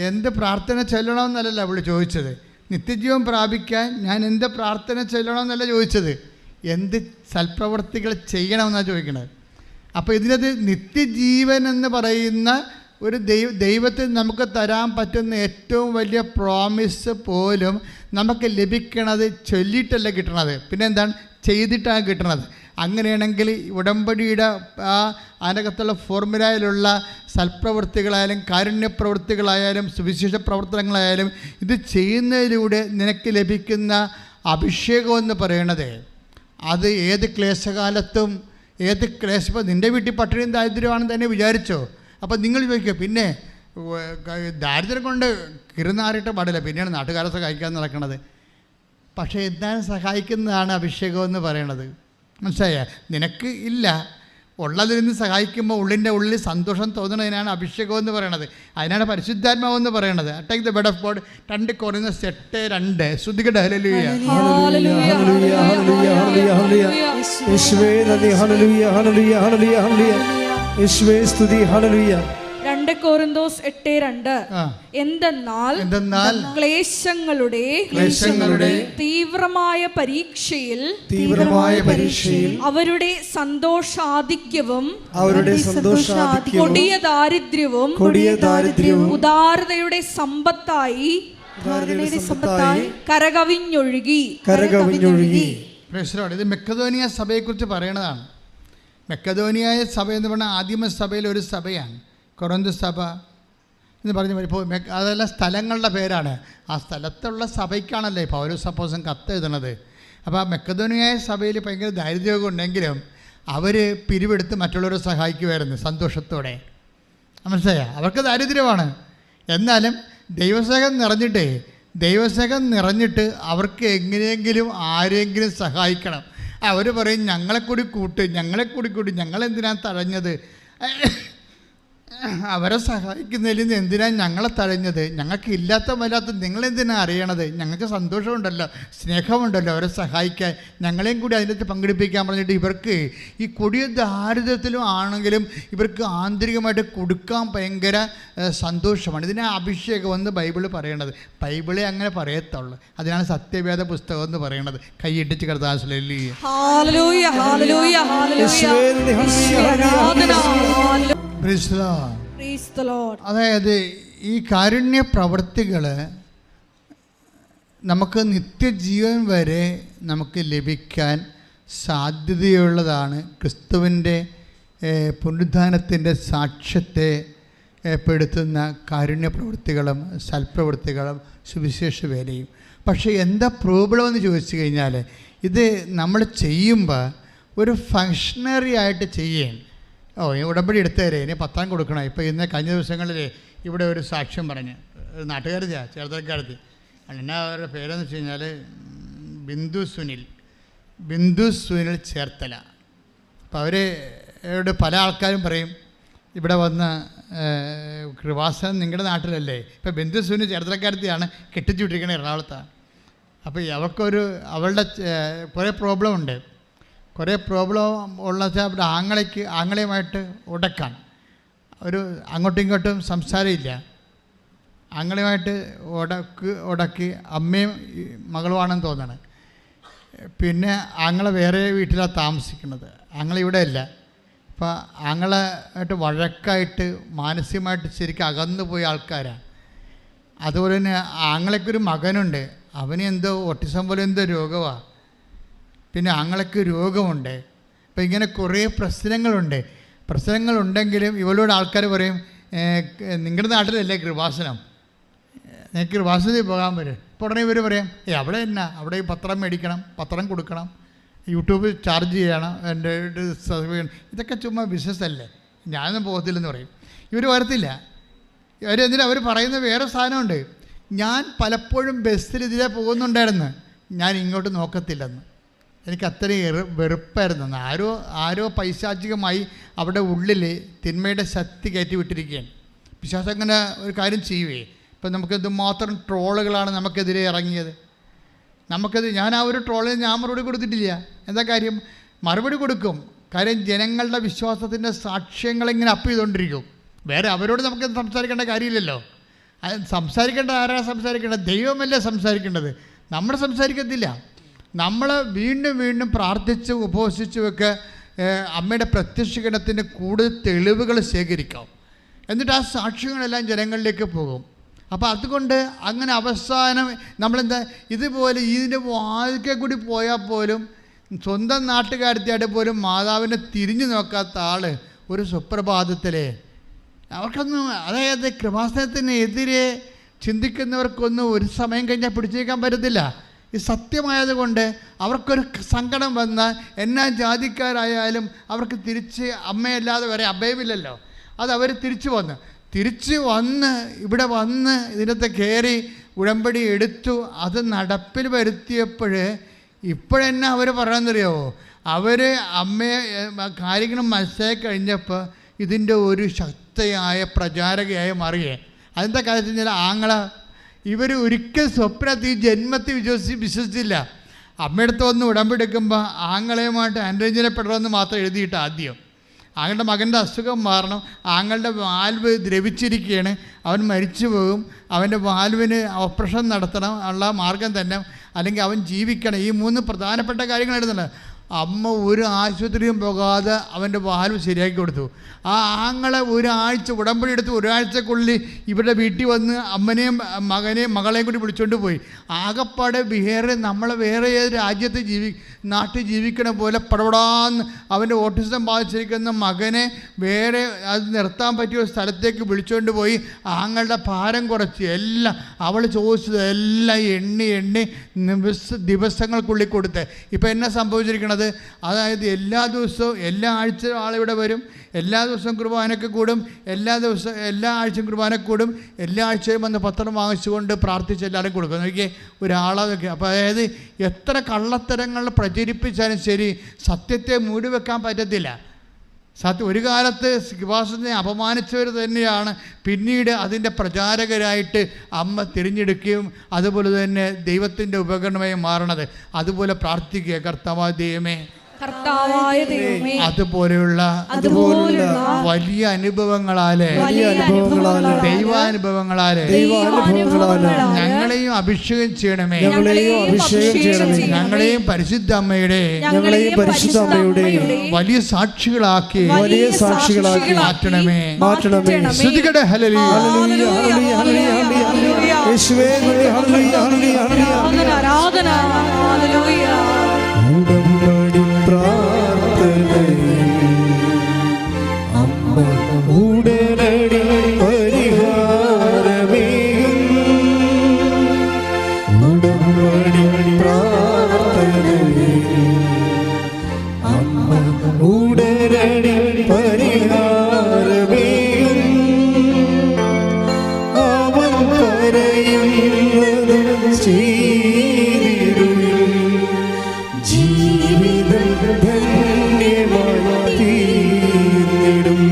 എന്ത് പ്രാർത്ഥന ചൊല്ലണമെന്നല്ല അവൾ ചോദിച്ചത്. നിത്യജീവൻ പ്രാപിക്കാൻ ഞാൻ എന്ത് പ്രാർത്ഥന ചൊല്ലണമെന്നല്ല ചോദിച്ചത്, എന്ത് സൽപ്രവർത്തികൾ ചെയ്യണമെന്നാണ് ചോദിക്കണത്. അപ്പോൾ ഇതിനകത്ത് നിത്യജീവൻ എന്ന് പറയുന്ന ഒരു ദൈവത്തിൽ നമുക്ക് തരാൻ പറ്റുന്ന ഏറ്റവും വലിയ പ്രോമിസ് പോലും നമുക്ക് ലഭിക്കണത് ചൊല്ലിയിട്ടല്ല കിട്ടണത്, പിന്നെ എന്താണ്, ചെയ്തിട്ടാണ് കിട്ടണത്. അങ്ങനെയാണെങ്കിൽ ഉടമ്പടിയുടെ അതിനകത്തുള്ള ഫോർമുലയിലുള്ള സൽപ്രവൃത്തികളായാലും കാരുണ്യപ്രവൃത്തികളായാലും സുവിശേഷ പ്രവർത്തനങ്ങളായാലും ഇത് ചെയ്യുന്നതിലൂടെ നിനക്ക് ലഭിക്കുന്ന അഭിഷേകം എന്ന് പറയണത് അത് ഏത് ക്ലേശകാലത്തും ഇപ്പോൾ നിൻ്റെ വീട്ടിൽ പട്ടിണിയും ദാരിദ്ര്യമാണെന്ന് തന്നെ വിചാരിച്ചോ. അപ്പോൾ നിങ്ങൾ ചോദിക്കുക, പിന്നെ ദാരിദ്ര്യം കൊണ്ട് കിറുനാറിയിട്ട് പാടില്ല, പിന്നെയാണ് നാട്ടുകാരെ സഹായിക്കാൻ നടക്കണത്. പക്ഷേ എന്തായാലും സഹായിക്കുന്നതാണ് അഭിഷേകം എന്ന് പറയണത്. മനസ്സിലായ? നിനക്ക് ഇല്ല, ഉള്ളതിൽ നിന്ന് സഹായിക്കുമ്പോൾ ഉള്ളിൻ്റെ ഉള്ളിൽ സന്തോഷം തോന്നുന്നതിനാണ് അഭിഷേകം എന്ന് പറയണത്. അതിനാണ് പരിശുദ്ധാത്മാവ് എന്ന് പറയണത്. Take the word of God. 2 കൊരിന്ത്യർ 8:2. ശ്രുതികട. ഹല്ലേലൂയ. യേശുവേ നന്ദി. ഹല്ലേലൂയ ഹല്ലേലൂയ ഹല്ലേലൂയ ഹല്ലേലൂയ. യേശുവേ സ്തുതി. ഹല്ലേലൂയ. 2 കൊരിന്തോസ് 8:2 എന്തെന്നാൽ ക്ലേശങ്ങളുടെ തീവ്രമായ പരീക്ഷയിൽ അവരുടെ സന്തോഷാധിക്യവും കൊടിയ ദാരിദ്ര്യവും ഉദാരതയുടെ സമ്പത്തായി കരകവിഞ്ഞൊഴുകി. ഇത് മക്കെദോനിയ സഭയെക്കുറിച്ച് പറയണതാണ്. മക്കെദോനിയായ സഭ എന്ന് പറഞ്ഞാൽ ആദിമ സഭയിൽ ഒരു സഭയാണ് കൊറിന്ത് സഭ എന്ന് പറഞ്ഞു. ഇപ്പോൾ അതെല്ലാം സ്ഥലങ്ങളുടെ പേരാണ്. ആ സ്ഥലത്തുള്ള സഭയ്ക്കാണല്ലേ പൗലോസ് അപ്പോസ്തലൻ കത്ത് എഴുതണത്. അപ്പോൾ ആ മക്കെദോനിയായ സഭയിൽ ഭയങ്കര ദാരിദ്ര്യമൊക്കെ ഉണ്ടെങ്കിലും അവർ പിരിവെടുത്ത് മറ്റുള്ളവരെ സഹായിക്കുമായിരുന്നു സന്തോഷത്തോടെ. മനസ്സിലായോ? അവർക്ക് ദാരിദ്ര്യമാണ്, എന്നാലും ദൈവസ്നേഹം നിറഞ്ഞിട്ട് അവർക്ക് എങ്ങനെയെങ്കിലും ആരെങ്കിലും സഹായിക്കണം. അവർ പറയും ഞങ്ങളെ കൂടി കൂട്ടി ഞങ്ങളെന്തിനാണ് തഴഞ്ഞത്, അവരെ സഹായിക്കുന്നതിൽ നിന്ന് എന്തിനാണ് ഞങ്ങളെ തഴഞ്ഞത്, ഞങ്ങൾക്ക് ഇല്ലാത്ത നിങ്ങളെന്തിനാണ് അറിയണത്, ഞങ്ങൾക്ക് സന്തോഷമുണ്ടല്ലോ സ്നേഹമുണ്ടല്ലോ അവരെ സഹായിക്കാൻ, ഞങ്ങളെയും കൂടി അതിനകത്ത് പങ്കെടുപ്പിക്കാൻ പറഞ്ഞിട്ട് ഇവർക്ക് ഈ കൊടിയ ദാരിദ്ര്യത്തിലും ആണെങ്കിലും ഇവർക്ക് ആന്തരികമായിട്ട് കൊടുക്കാൻ ഭയങ്കര സന്തോഷമാണ്. ഇതിനെ അഭിഷേകം എന്ന് ബൈബിള് പറയണത്. ബൈബിളെ അങ്ങനെ പറയത്തുള്ളൂ. അതിനാണ് സത്യവേദ പുസ്തകം എന്ന് പറയണത്. കൈയിട്ടിച്ച് കർത്താവിനെ അതായത് ഈ കാരുണ്യ പ്രവൃത്തികൾ നമുക്ക് നിത്യജീവൻ വരെ നമുക്ക് ലഭിക്കാൻ സാധ്യതയുള്ളതാണ്. ക്രിസ്തുവിൻ്റെ പുനരുത്ഥാനത്തിൻ്റെ സാക്ഷ്യത്തെ പെടുത്തുന്ന കാരുണ്യ പ്രവൃത്തികളും സൽപ്രവൃത്തികളും സുവിശേഷ വേലയും. പക്ഷേ എന്താ പ്രോബ്ലം എന്ന് ചോദിച്ചു കഴിഞ്ഞാൽ, ഇത് നമ്മൾ ചെയ്യുമ്പോൾ ഒരു ഫങ്ഷണറി ആയിട്ട് ചെയ്യേണ്ട. ഉടമ്പടി എടുത്തേരെ ഇനി പത്രം കൊടുക്കണം. ഇപ്പോൾ ഇന്ന് കഴിഞ്ഞ ദിവസങ്ങളിൽ ഇവിടെ ഒരു സാക്ഷ്യം പറഞ്ഞ് നാട്ടുകാരിയാണ്, ചേർത്തലക്കാരത്തി. എന്നാ അവരുടെ പേരെന്ന് വെച്ച് കഴിഞ്ഞാൽ ബിന്ദു സുനിൽ ചേർത്തല. അപ്പോൾ അവരോട് പല ആൾക്കാരും പറയും ഇവിടെ വന്ന് കൃപാസനം നിങ്ങളുടെ നാട്ടിലല്ലേ. ഇപ്പോൾ ബിന്ദു സുനിൽ ചേർത്തലക്കാരത്തിയാണ്, കെട്ടിച്ചു വിട്ടിരിക്കുന്നത് എറണാകുളത്താണ്. അപ്പോൾ അവളുടെ കുറേ പ്രോബ്ലം ഉണ്ട്. കുറേ പ്രോബ്ലം ഉള്ള വെച്ചാൽ അവിടെ ആങ്ങളയുമായിട്ട് ഉടക്കാൻ അങ്ങോട്ടും ഇങ്ങോട്ടും സംസാരമില്ല. ആങ്ങളയുമായിട്ട് ഉടക്കി അമ്മയും മകളുമാണെന്ന് തോന്നണം. പിന്നെ ആങ്ങളെ വേറെ വീട്ടിലാണ് താമസിക്കുന്നത്, ആങ്ങളെ ഇവിടെ അല്ല. അപ്പോൾ ആങ്ങളായിട്ട് വഴക്കായിട്ട് മാനസികമായിട്ട് ശരിക്കും അകന്നു പോയ ആൾക്കാരാണ്. അതുപോലെ തന്നെ ആങ്ങളയ്ക്കൊരു മകനുണ്ട്, അവന് എന്തോ ഓട്ടിസം പോലെ എന്തോ രോഗമാണ്. പിന്നെ ആങ്ങളയ്ക്ക് രോഗമുണ്ട്. അപ്പോൾ ഇങ്ങനെ കുറേ പ്രശ്നങ്ങളുണ്ടെങ്കിലും ഇവളോട് ആൾക്കാർ പറയും നിങ്ങളുടെ നാട്ടിലല്ലേ കൃപാസനം, നിങ്ങൾക്ക് കൃപാസനത്തിൽ പോകാൻ വരും. അപ്പോൾ ഉടനെ ഇവർ പറയും അവിടെ എന്നാ, അവിടെ ഈ പത്രം മേടിക്കണം, പത്രം കൊടുക്കണം, യൂട്യൂബിൽ ചാർജ് ചെയ്യണം, എൻ്റെ ഇതൊക്കെ ചുമ്മാ ബിസിനസ്സല്ലേ, ഞാനൊന്നും പോകത്തില്ലെന്ന് പറയും. ഇവർ വരത്തില്ല. അവർ പറയുന്ന വേറെ സാധനമുണ്ട്. ഞാൻ പലപ്പോഴും ബസ്സിൽ ഇതിലേ പോകുന്നുണ്ടായിരുന്നു, ഞാൻ ഇങ്ങോട്ട് നോക്കത്തില്ലെന്ന്. എനിക്ക് അത്രയും വെറുപ്പായിരുന്നു. ആരോ പൈശാചികമായി അവിടെ ഉള്ളിൽ തിന്മയുടെ ശക്തി കയറ്റി വിട്ടിരിക്കുകയാണ്. പിശാച് അങ്ങനെ ഒരു കാര്യം ചെയ്യുവേ. ഇപ്പം നമുക്ക് എന്തുമാത്രം ട്രോളുകളാണ് നമുക്കെതിരെ ഇറങ്ങിയത്. ഞാൻ ആ ഒരു ട്രോളിന് ഞാൻ മറുപടി കൊടുത്തിട്ടില്ല. എന്താ കാര്യം? മറുപടി കൊടുക്കും. കാര്യം ജനങ്ങളുടെ വിശ്വാസത്തിൻ്റെ സാക്ഷ്യങ്ങളിങ്ങനെ അപ്പ് ചെയ്തുകൊണ്ടിരിക്കും. വേറെ അവരോട് നമുക്ക് സംസാരിക്കേണ്ട കാര്യമില്ലല്ലോ. സംസാരിക്കേണ്ട ആരാണ് സംസാരിക്കേണ്ടത്? ദൈവമല്ലേ സംസാരിക്കേണ്ടത്. നമ്മൾ സംസാരിക്കത്തില്ല. നമ്മൾ വീണ്ടും പ്രാർത്ഥിച്ച് ഉപവസിച്ചുമൊക്കെ അമ്മയുടെ പ്രത്യക്ഷീകരണത്തിൻ്റെ കൂടുതൽ തെളിവുകൾ ശേഖരിക്കാം. എന്നിട്ട് ആ സാക്ഷ്യങ്ങളെല്ലാം ജനങ്ങളിലേക്ക് പോകും. അപ്പോൾ അതുകൊണ്ട് അങ്ങനെ അവസാനം നമ്മളെന്താ ഇതുപോലെ ഇതിൻ്റെ വാതിൽക്കൽ കൂടി പോയാൽ പോലും സ്വന്തം നാട്ടുകാരത്തിയായിട്ട് പോലും മാതാവിനെ തിരിഞ്ഞു നോക്കാത്ത ആൾ ഒരു സുപ്രഭാതത്തിലെ അവർക്കൊന്നും, അതായത് കൃപാസനത്തിനെതിരെ ചിന്തിക്കുന്നവർക്കൊന്നും ഒരു സമയം കഴിഞ്ഞാൽ പിടിച്ചേക്കാൻ പറ്റത്തില്ല. ഈ സത്യമായതുകൊണ്ട് അവർക്കൊരു സങ്കടം വന്നാൽ എന്നാ ജാതിക്കാരായാലും അവർക്ക് തിരിച്ച് അമ്മയല്ലാതെ വരെ അഭയമില്ലല്ലോ. അത് അവർ തിരിച്ചു വന്ന് ഇവിടെ വന്ന് ഇതിനകത്ത് കയറി ഉടമ്പടി എടുത്തു. അത് നടപ്പിൽ വരുത്തിയപ്പോൾ ഇപ്പോഴെന്നാ അവർ പറയാമെന്നറിയാമോ? അവർ അമ്മയെ കാര്യങ്ങൾ മനസ്സിലാക്കി കഴിഞ്ഞപ്പോൾ ഇതിൻ്റെ ഒരു ശക്തിയായ പ്രചാരകയായി മാറിയേ. അതെന്താ കാര്യം? ആങ്ങള ഇവർ ഒരിക്കൽ സ്വപ്നത്തിൽ ജന്മത്തിൽ വിശ്വസിച്ചില്ല. അമ്മയടുത്ത് വന്ന് ഉടമ്പെടുക്കുമ്പോൾ ആങ്ങളെയുമായിട്ട് അനുരഞ്ജനപ്പെടണമെന്ന് മാത്രം എഴുതിയിട്ട് ആദ്യം. ആങ്ങളുടെ മകൻ്റെ അസുഖം മാറണം, ആങ്ങളുടെ വാൽവ് ദ്രവിച്ചിരിക്കുകയാണ്, അവൻ മരിച്ചു പോകും, അവൻ്റെ വാൽവിന് ഓപ്പറേഷൻ നടത്തണം ഉള്ള മാർഗം തന്നെ, അല്ലെങ്കിൽ അവൻ ജീവിക്കണം. ഈ 3 പ്രധാനപ്പെട്ട കാര്യങ്ങൾ എഴുതുന്നുണ്ട്. അമ്മ ഒരു ആശുപത്രിയും പോകാതെ അവൻ്റെ വാൽവ് ശരിയാക്കി കൊടുത്തു. ആ ആങ്ങളെ ഒരാഴ്ച ഉടമ്പടി എടുത്ത് ഒരാഴ്ചക്കുള്ളിൽ ഇവരുടെ വീട്ടിൽ വന്ന് അമ്മനെയും മകളെയും കൂടി വിളിച്ചുകൊണ്ട് പോയി. ആകപ്പാടെ നമ്മളെ വേറെ ഏത് രാജ്യത്ത് നാട്ടിൽ ജീവിക്കണ പോലെ പടപടാന്ന് അവൻ്റെ ഓട്ടിസം ബാധിച്ചിരിക്കുന്ന മകനെ വേറെ അത് നിർത്താൻ പറ്റിയ ഒരു സ്ഥലത്തേക്ക് വിളിച്ചുകൊണ്ട് പോയി ആങ്ങളുടെ ഭാരം കുറച്ച് എല്ലാം അവൾ ചോദിച്ചത് എല്ലാം എണ്ണി ദിവസങ്ങൾക്കുള്ളിൽ കൊടുത്ത്. ഇപ്പം എന്നാ സംഭവിച്ചിരിക്കണത്? അതായത് എല്ലാ ദിവസവും എല്ലാ ആഴ്ചയും ആളിവിടെ വരും, എല്ലാ ദിവസവും കുർബാനയ്ക്ക് കൂടും, എല്ലാ ആഴ്ചയും കുർബാനയ്ക്ക് കൂടും, എല്ലാ ആഴ്ചയും വന്ന് പത്രം വാങ്ങിച്ചുകൊണ്ട് പ്രാർത്ഥിച്ച് എല്ലാവരും കൊടുക്കും. നോക്കിയേ ഒരാളെ നോക്കി. അപ്പോൾ അതായത് എത്ര കള്ളത്തരങ്ങൾ പ്രചരിപ്പിച്ചാലും ശരി, സത്യത്തെ മൂടിവെക്കാൻ പറ്റത്തില്ല. ഒരു കാലത്ത് കൃപാസനത്തെ അപമാനിച്ചവർ തന്നെയാണ് പിന്നീട് അതിൻ്റെ പ്രചാരകരായിട്ട് അമ്മ തിരഞ്ഞെടുക്കുകയും അതുപോലെ തന്നെ ദൈവത്തിൻ്റെ ഉപകരണമായി മാറണത്. അതുപോലെ പ്രാർത്ഥിക്കുക, കർത്താവായ ദൈവമേ, അതുപോലെയുള്ള വലിയ അനുഭവങ്ങളാലെ ദൈവാനുഭവങ്ങളാലെ ഞങ്ങളെയും അഭിഷേകം ചെയ്യണമേ. ഞങ്ങളെയും പരിശുദ്ധ അമ്മയുടെ വലിയ സാക്ഷികളാക്കി മാറ്റണമേ. സ്തുതിക്കട്ടെ. ഹല്ലേലൂയ. ഉടമ്പടി പ്രാർത്ഥനയിൽ അമ്മ ഉടനടി പരിഹാരമേകും. ഉടമ്പടി പ്രാർത്ഥനയിൽ അമ്മ ഉടനടി പരിഹാരമേകും. അവൻ പറയുന്നത് ചെയ്തിടും. ജീവിതം ധന്യമായി തീർന്നിടും.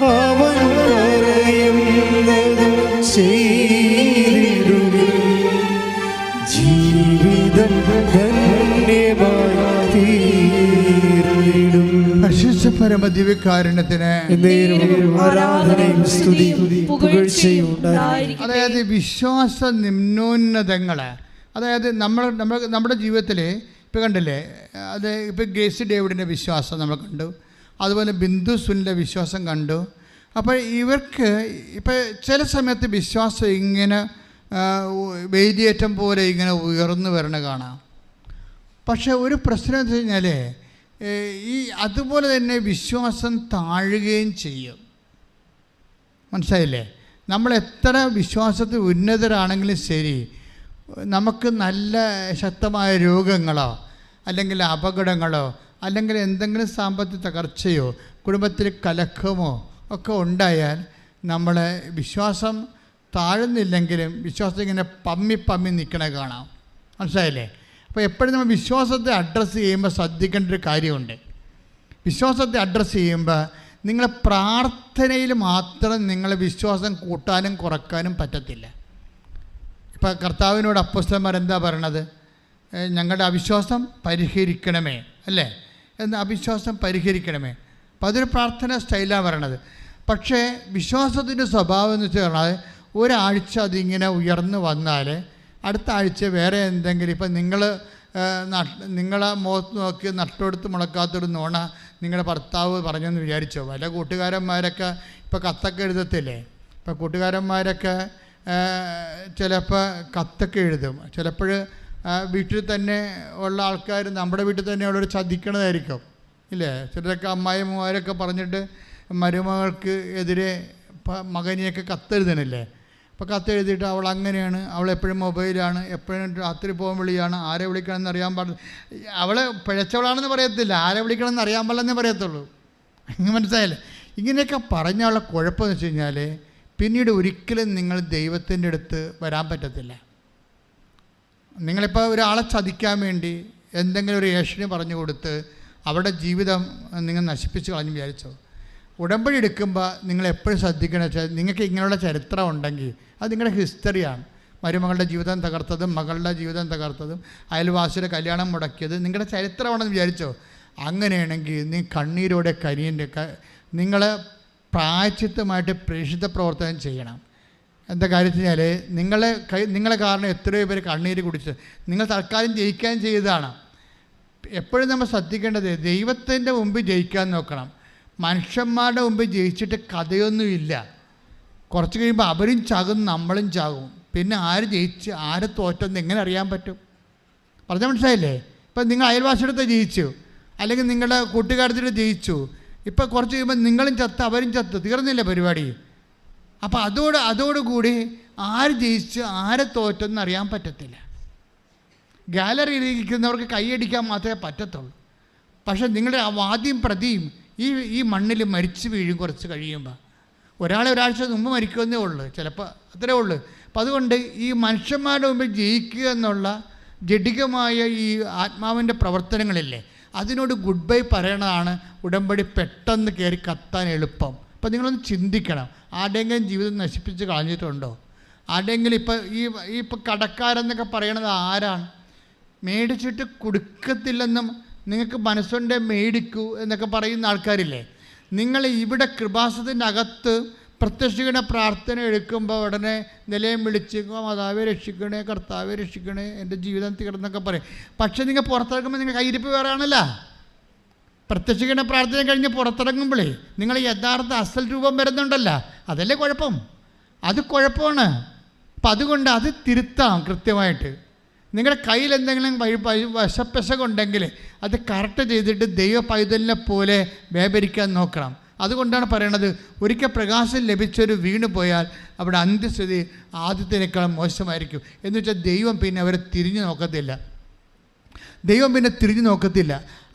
അവൻ പറയുന്നത് ചെയ്തിടും. ജീവിതം ധന്യമായി തീർന്നിടും. പരിശുദ്ധ പരമദിവ്യകാരുണ്യത്തിന് ആരാധനയും സ്തുതിയും പുകഴ്ചയും ഉണ്ടായിരിക്കട്ടെ. അതായത് വിശ്വാസ നിമ്നോന്നതങ്ങൾ, അതായത് നമ്മുടെ ജീവിതത്തിൽ ഇപ്പോൾ കണ്ടില്ലേ, അത് ഇപ്പോൾ ഗ്രേസി ഡേവിഡിൻ്റെ വിശ്വാസം നമ്മൾ കണ്ടു, അതുപോലെ ബിന്ദു സുനിൻ്റെ വിശ്വാസം കണ്ടു. അപ്പോൾ ഇവർക്ക് ഇപ്പോൾ ചില സമയത്ത് വിശ്വാസം ഇങ്ങനെ വേദിയേറ്റം പോലെ ഇങ്ങനെ ഉയർന്നു വരണ കാണാം. പക്ഷേ ഒരു പ്രശ്നം എന്ന് വെച്ച് കഴിഞ്ഞാൽ അതുപോലെ തന്നെ വിശ്വാസം താഴുകയും ചെയ്യും. മനസ്സിലായില്ലേ? നമ്മൾ എത്ര വിശ്വാസത്തിൽ ഉന്നതരാണെങ്കിലും ശരി, നമുക്ക് നല്ല ശക്തമായ രോഗങ്ങളോ അല്ലെങ്കിൽ അപകടങ്ങളോ അല്ലെങ്കിൽ എന്തെങ്കിലും സാമ്പത്തിക തകർച്ചയോ കുടുംബത്തിൽ കലക്കമോ ഒക്കെ ഉണ്ടായാൽ നമ്മളെ വിശ്വാസം താഴുന്നില്ലെങ്കിലും വിശ്വാസം ഇങ്ങനെ പമ്മി നിൽക്കണ കാണാം. മനസ്സിലായില്ലേ? അപ്പോൾ എപ്പോഴും നമ്മൾ വിശ്വാസത്തെ അഡ്രസ്സ് ചെയ്യുമ്പോൾ ശ്രദ്ധിക്കേണ്ട ഒരു കാര്യമുണ്ട്. വിശ്വാസത്തെ അഡ്രസ്സ് ചെയ്യുമ്പോൾ നിങ്ങളെ പ്രാർത്ഥനയിൽ മാത്രം നിങ്ങളെ വിശ്വാസം കൂട്ടാനും കുറക്കാനും പറ്റത്തില്ല. ഇപ്പോൾ കർത്താവിനോട് അപ്പോസ്തലന്മാർ എന്താ പറയണത്? ഞങ്ങളുടെ അവിശ്വാസം പരിഹരിക്കണമേ, അല്ലേ? അവിശ്വാസം പരിഹരിക്കണമേ. അപ്പോൾ അതൊരു പ്രാർത്ഥന സ്റ്റൈലാണ് പറയണത്. പക്ഷേ വിശ്വാസത്തിൻ്റെ സ്വഭാവം എന്ന് വെച്ച് പറഞ്ഞാൽ ഒരാഴ്ച അതിങ്ങനെ ഉയർന്നു വന്നാൽ അടുത്ത ആഴ്ച വേറെ എന്തെങ്കിലും, ഇപ്പം നിങ്ങളെ മുഖത്ത് നോക്കി നട്ടെടുത്ത് മുളക്കാത്തൊരു നോണ നിങ്ങളുടെ ഭർത്താവ് പറഞ്ഞെന്ന് വിചാരിച്ചോ? പല കൂട്ടുകാരന്മാരൊക്കെ ഇപ്പോൾ കത്തൊക്കെ എഴുതത്തില്ലേ? ഇപ്പോൾ കൂട്ടുകാരന്മാരൊക്കെ ചിലപ്പോൾ കത്തൊക്കെ എഴുതും. ചിലപ്പോൾ വീട്ടിൽ തന്നെ ഉള്ള ആൾക്കാർ നമ്മുടെ വീട്ടിൽ തന്നെ ഉള്ളൊരു ചതിക്കണതായിരിക്കും, ഇല്ലേ? ചിലരൊക്കെ അമ്മായിമാരൊക്കെ പറഞ്ഞിട്ട് മരുമകൾക്ക് എതിരെ മകനെയൊക്കെ കത്തെഴുതണില്ലേ? അപ്പോൾ കത്തെഴുതിയിട്ട് അവൾ അങ്ങനെയാണ്, അവൾ എപ്പോഴും മൊബൈലാണ്, എപ്പോഴും രാത്രി പോകാൻ വിളിയാണ്, ആരെ വിളിക്കണമെന്ന് അറിയാൻ പാടില്ല. അവൾ പിഴച്ചവളാണെന്ന് പറയത്തില്ല, ആരെ വിളിക്കണമെന്ന് അറിയാൻ പാടില്ലെന്നേ പറയത്തുള്ളൂ. മനസ്സിലായില്ലേ? ഇങ്ങനെയൊക്കെ പറഞ്ഞുള്ള കുഴപ്പമെന്ന് വെച്ച് കഴിഞ്ഞാൽ പിന്നീട് ഒരിക്കലും നിങ്ങൾ ദൈവത്തിൻ്റെ അടുത്ത് വരാൻ പറ്റത്തില്ല. നിങ്ങളിപ്പോൾ ഒരാളെ ചതിക്കാൻ വേണ്ടി എന്തെങ്കിലും ഒരു ഏഷണി പറഞ്ഞു കൊടുത്ത് അവരുടെ ജീവിതം നിങ്ങൾ നശിപ്പിച്ച് കളഞ്ഞ് വിചാരിച്ചോ? ഉടമ്പടി എടുക്കുമ്പോൾ നിങ്ങൾ എപ്പോഴും ശ്രദ്ധിക്കണമെന്ന് വെച്ചാൽ നിങ്ങൾക്ക് ഇങ്ങനെയുള്ള ചരിത്രം ഉണ്ടെങ്കിൽ അത് നിങ്ങളുടെ ഹിസ്റ്ററിയാണ്. മരുമകളുടെ ജീവിതം തകർത്തതും മകളുടെ ജീവിതം തകർത്തതും അയൽവാസിയുടെ കല്യാണം മുടക്കിയത് നിങ്ങളുടെ ചരിത്രമാണെന്ന് വിചാരിച്ചോ? അങ്ങനെയാണെങ്കിൽ നീ കണ്ണീരോടെ നിങ്ങൾ പ്രായശ്ചിത്തമായിട്ട് പ്രേക്ഷിത പ്രവർത്തനം ചെയ്യണം. എന്താ കാര്യത്തിൽ വെച്ചാൽ നിങ്ങളെ കാരണം എത്രയോ പേര് കണ്ണീര് കുടിച്ച് നിങ്ങൾ തൽക്കാലം ജയിക്കാൻ ചെയ്തതാണ്. എപ്പോഴും നമ്മൾ ശ്രദ്ധിക്കേണ്ടത് ദൈവത്തിൻ്റെ മുമ്പിൽ ജയിക്കാൻ നോക്കണം. മനുഷ്യന്മാരുടെ മുമ്പിൽ ജയിച്ചിട്ട് കഥയൊന്നുമില്ല. കുറച്ച് കഴിയുമ്പോൾ അവരും ചാകും, നമ്മളും ചാകും. പിന്നെ ആര് ജയിച്ച് ആര് തോറ്റെന്ന് എങ്ങനെ അറിയാൻ പറ്റും? പറഞ്ഞാൽ മനസ്സിലായില്ലേ? ഇപ്പം നിങ്ങൾ അയൽവാസിയുടെ ജയിച്ചു, അല്ലെങ്കിൽ നിങ്ങളുടെ കൂട്ടുകാരത്തിൻ്റെ ജയിച്ചു. ഇപ്പം കുറച്ച് കഴിയുമ്പോൾ നിങ്ങളും ചത്ത് അവരും ചത്ത്, തീർന്നില്ല പരിപാടി. അപ്പോൾ അതോടുകൂടി ആര് ജയിച്ച് ആരെ തോറ്റെന്ന് അറിയാൻ പറ്റത്തില്ല. ഗാലറിയിൽ ഇരിക്കുന്നവർക്ക് കൈയടിക്കാൻ മാത്രമേ പറ്റത്തുള്ളൂ. പക്ഷേ നിങ്ങളുടെ ആ വാദിയും പ്രതിയും ഈ മണ്ണിൽ മരിച്ചു വീഴും കുറച്ച് കഴിയുമ്പോൾ. ഒരാഴ്ച മുമ്പ് മരിക്കുമെന്നേ ഉള്ളൂ, ചിലപ്പോൾ അത്രേ ഉള്ളൂ. അപ്പം അതുകൊണ്ട് ഈ മനുഷ്യന്മാരുടെ മുമ്പിൽ ജയിക്കുക എന്നുള്ള ജഡികമായ ഈ ആത്മാവിൻ്റെ പ്രവർത്തനങ്ങളില്ലേ, അതിനോട് ഗുഡ് ബൈ പറയണതാണ് ഉടമ്പടി പെട്ടെന്ന് കയറി കത്താൻ എളുപ്പം. അപ്പം നിങ്ങളൊന്ന് ചിന്തിക്കണം, ആരുടെയെങ്കിലും ജീവിതം നശിപ്പിച്ച് കളഞ്ഞിട്ടുണ്ടോ? ആരുടെയെങ്കിലും ഇപ്പം കടക്കാരെന്നൊക്കെ പറയണത് ആരാണ്? മേടിച്ചിട്ട് കൊടുക്കത്തില്ലെന്നും നിങ്ങൾക്ക് മനസ്സുണ്ടേ മേടിക്കൂ എന്നൊക്കെ പറയുന്ന ആൾക്കാരില്ലേ. നിങ്ങൾ ഇവിടെ കൃപാസനത്തിൻ്റെ അകത്ത് പ്രത്യക്ഷീകരണ പ്രാർത്ഥന എടുക്കുമ്പോൾ ഉടനെ നിലയം വിളിച്ച് മാതാവെ രക്ഷിക്കണേ, കർത്താവെ രക്ഷിക്കണേ, എൻ്റെ ജീവിതം തീർന്നൊക്കെ പറയും. പക്ഷേ നിങ്ങൾ പുറത്തിറങ്ങുമ്പോൾ നിങ്ങൾ കയ്യിരിപ്പ് വേറെ ആണല്ലോ. പ്രത്യക്ഷീകരണ പ്രാർത്ഥന കഴിഞ്ഞ് പുറത്തിറങ്ങുമ്പോഴേ നിങ്ങൾ യഥാർത്ഥ അസൽ രൂപം വരുന്നുണ്ടല്ലോ, അതല്ലേ കുഴപ്പം. അത് കുഴപ്പമാണ്. അപ്പം അതുകൊണ്ട് അത് തിരുത്താം കൃത്യമായിട്ട്. നിങ്ങളുടെ കയ്യിൽ എന്തെങ്കിലും വശപ്പശകുണ്ടെങ്കിൽ അത് കറക്റ്റ് ചെയ്തിട്ട് ദൈവ പൈതലിനെ പോലെ വ്യാപരിക്കാൻ നോക്കണം. അതുകൊണ്ടാണ് പറയണത്, ഒരിക്കൽ പ്രകാശം ലഭിച്ചൊരു വീണ് പോയാൽ അവിടെ അന്ത്യസ്ഥിതി ആദ്യത്തിനേക്കാളും മോശമായിരിക്കും. എന്ന് വെച്ചാൽ ദൈവം പിന്നെ അവരെ തിരിഞ്ഞു നോക്കത്തില്ല.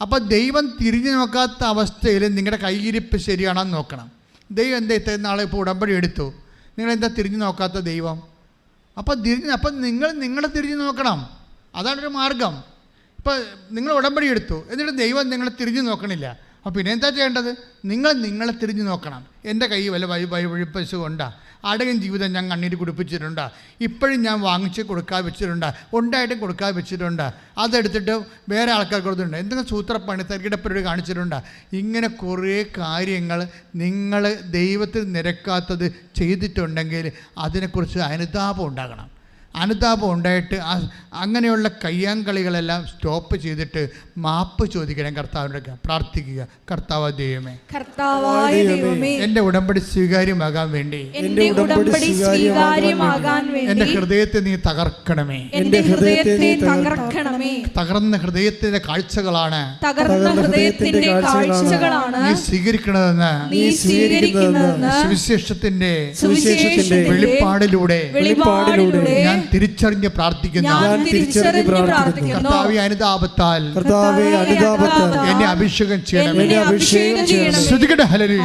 അപ്പോൾ ദൈവം തിരിഞ്ഞു നോക്കാത്ത അവസ്ഥയിൽ നിങ്ങളുടെ കൈയിരിപ്പ് ശരിയാണെന്ന് നോക്കണം. ദൈവം എന്താ ഇത്രയും നാളെ ഇപ്പോൾ ഉടമ്പടി എടുത്തു, നിങ്ങളെന്താ തിരിഞ്ഞു നോക്കാത്ത ദൈവം? അപ്പം നിങ്ങളെ തിരിഞ്ഞു നോക്കണം. അതാണൊരു മാർഗം. ഇപ്പം നിങ്ങൾ ഉടമ്പടി എടുത്തു, എന്നിട്ട് ദൈവം നിങ്ങളെ തിരിഞ്ഞു നോക്കണില്ല. അപ്പോൾ പിന്നെ എന്താ ചെയ്യേണ്ടത്? നിങ്ങളെ തിരിഞ്ഞു നോക്കണം. എൻ്റെ കൈ വല്ല വഴിപ്പശു കൊണ്ടാ, ആരുടെയും ജീവിതം ഞാൻ കണ്ണീര് കുടിപ്പിച്ചിട്ടുണ്ടാ, ഇപ്പോഴും ഞാൻ വാങ്ങിച്ച് കൊടുക്കാതെ വെച്ചിട്ടുണ്ടാ, ഉണ്ടായിട്ടും കൊടുക്കാതെ വെച്ചിട്ടുണ്ടാ, അതെടുത്തിട്ട് വേറെ ആൾക്കാർക്ക് കൊടുത്തിട്ടുണ്ട്, എന്തെങ്കിലും സൂത്രപ്പണി തരികിടപ്പരോട് കാണിച്ചിട്ടുണ്ടാ. ഇങ്ങനെ കുറേ കാര്യങ്ങൾ നിങ്ങൾ ദൈവത്തിൽ നിരക്കാത്തത് ചെയ്തിട്ടുണ്ടെങ്കിൽ അതിനെക്കുറിച്ച് അനുതാപം ഉണ്ടാകണം. അനുതാപം ഉണ്ടായിട്ട് അങ്ങനെയുള്ള കയ്യാങ്കളികളെല്ലാം സ്റ്റോപ്പ് ചെയ്തിട്ട് മാപ്പ് ചോദിക്കണം, കർത്താവിനോട് പ്രാർത്ഥിക്കുക. കർത്താവായ ദൈവമേ, എൻ്റെ ഉടമ്പടി സ്വീകാര്യമാകാൻ വേണ്ടി എൻ്റെ ഹൃദയത്തെ നീ തകർക്കണമേ. തകർന്ന ഹൃദയത്തിന്റെ കാഴ്ചകളാണ് നീ സ്വീകരിക്കണമെന്ന് സുവിശേഷത്തിന്റെ വെളിപ്പാടിലൂടെ ഞാൻ തിരിച്ചറിഞ്ഞ് പ്രാർത്ഥിക്കുന്നു. കർത്താവേ, അനുതാപത്താൽ എന്നെ അഭിഷേകം ചെയ്യണം. ശ്രുതികട ഹല്ലേലൂയ.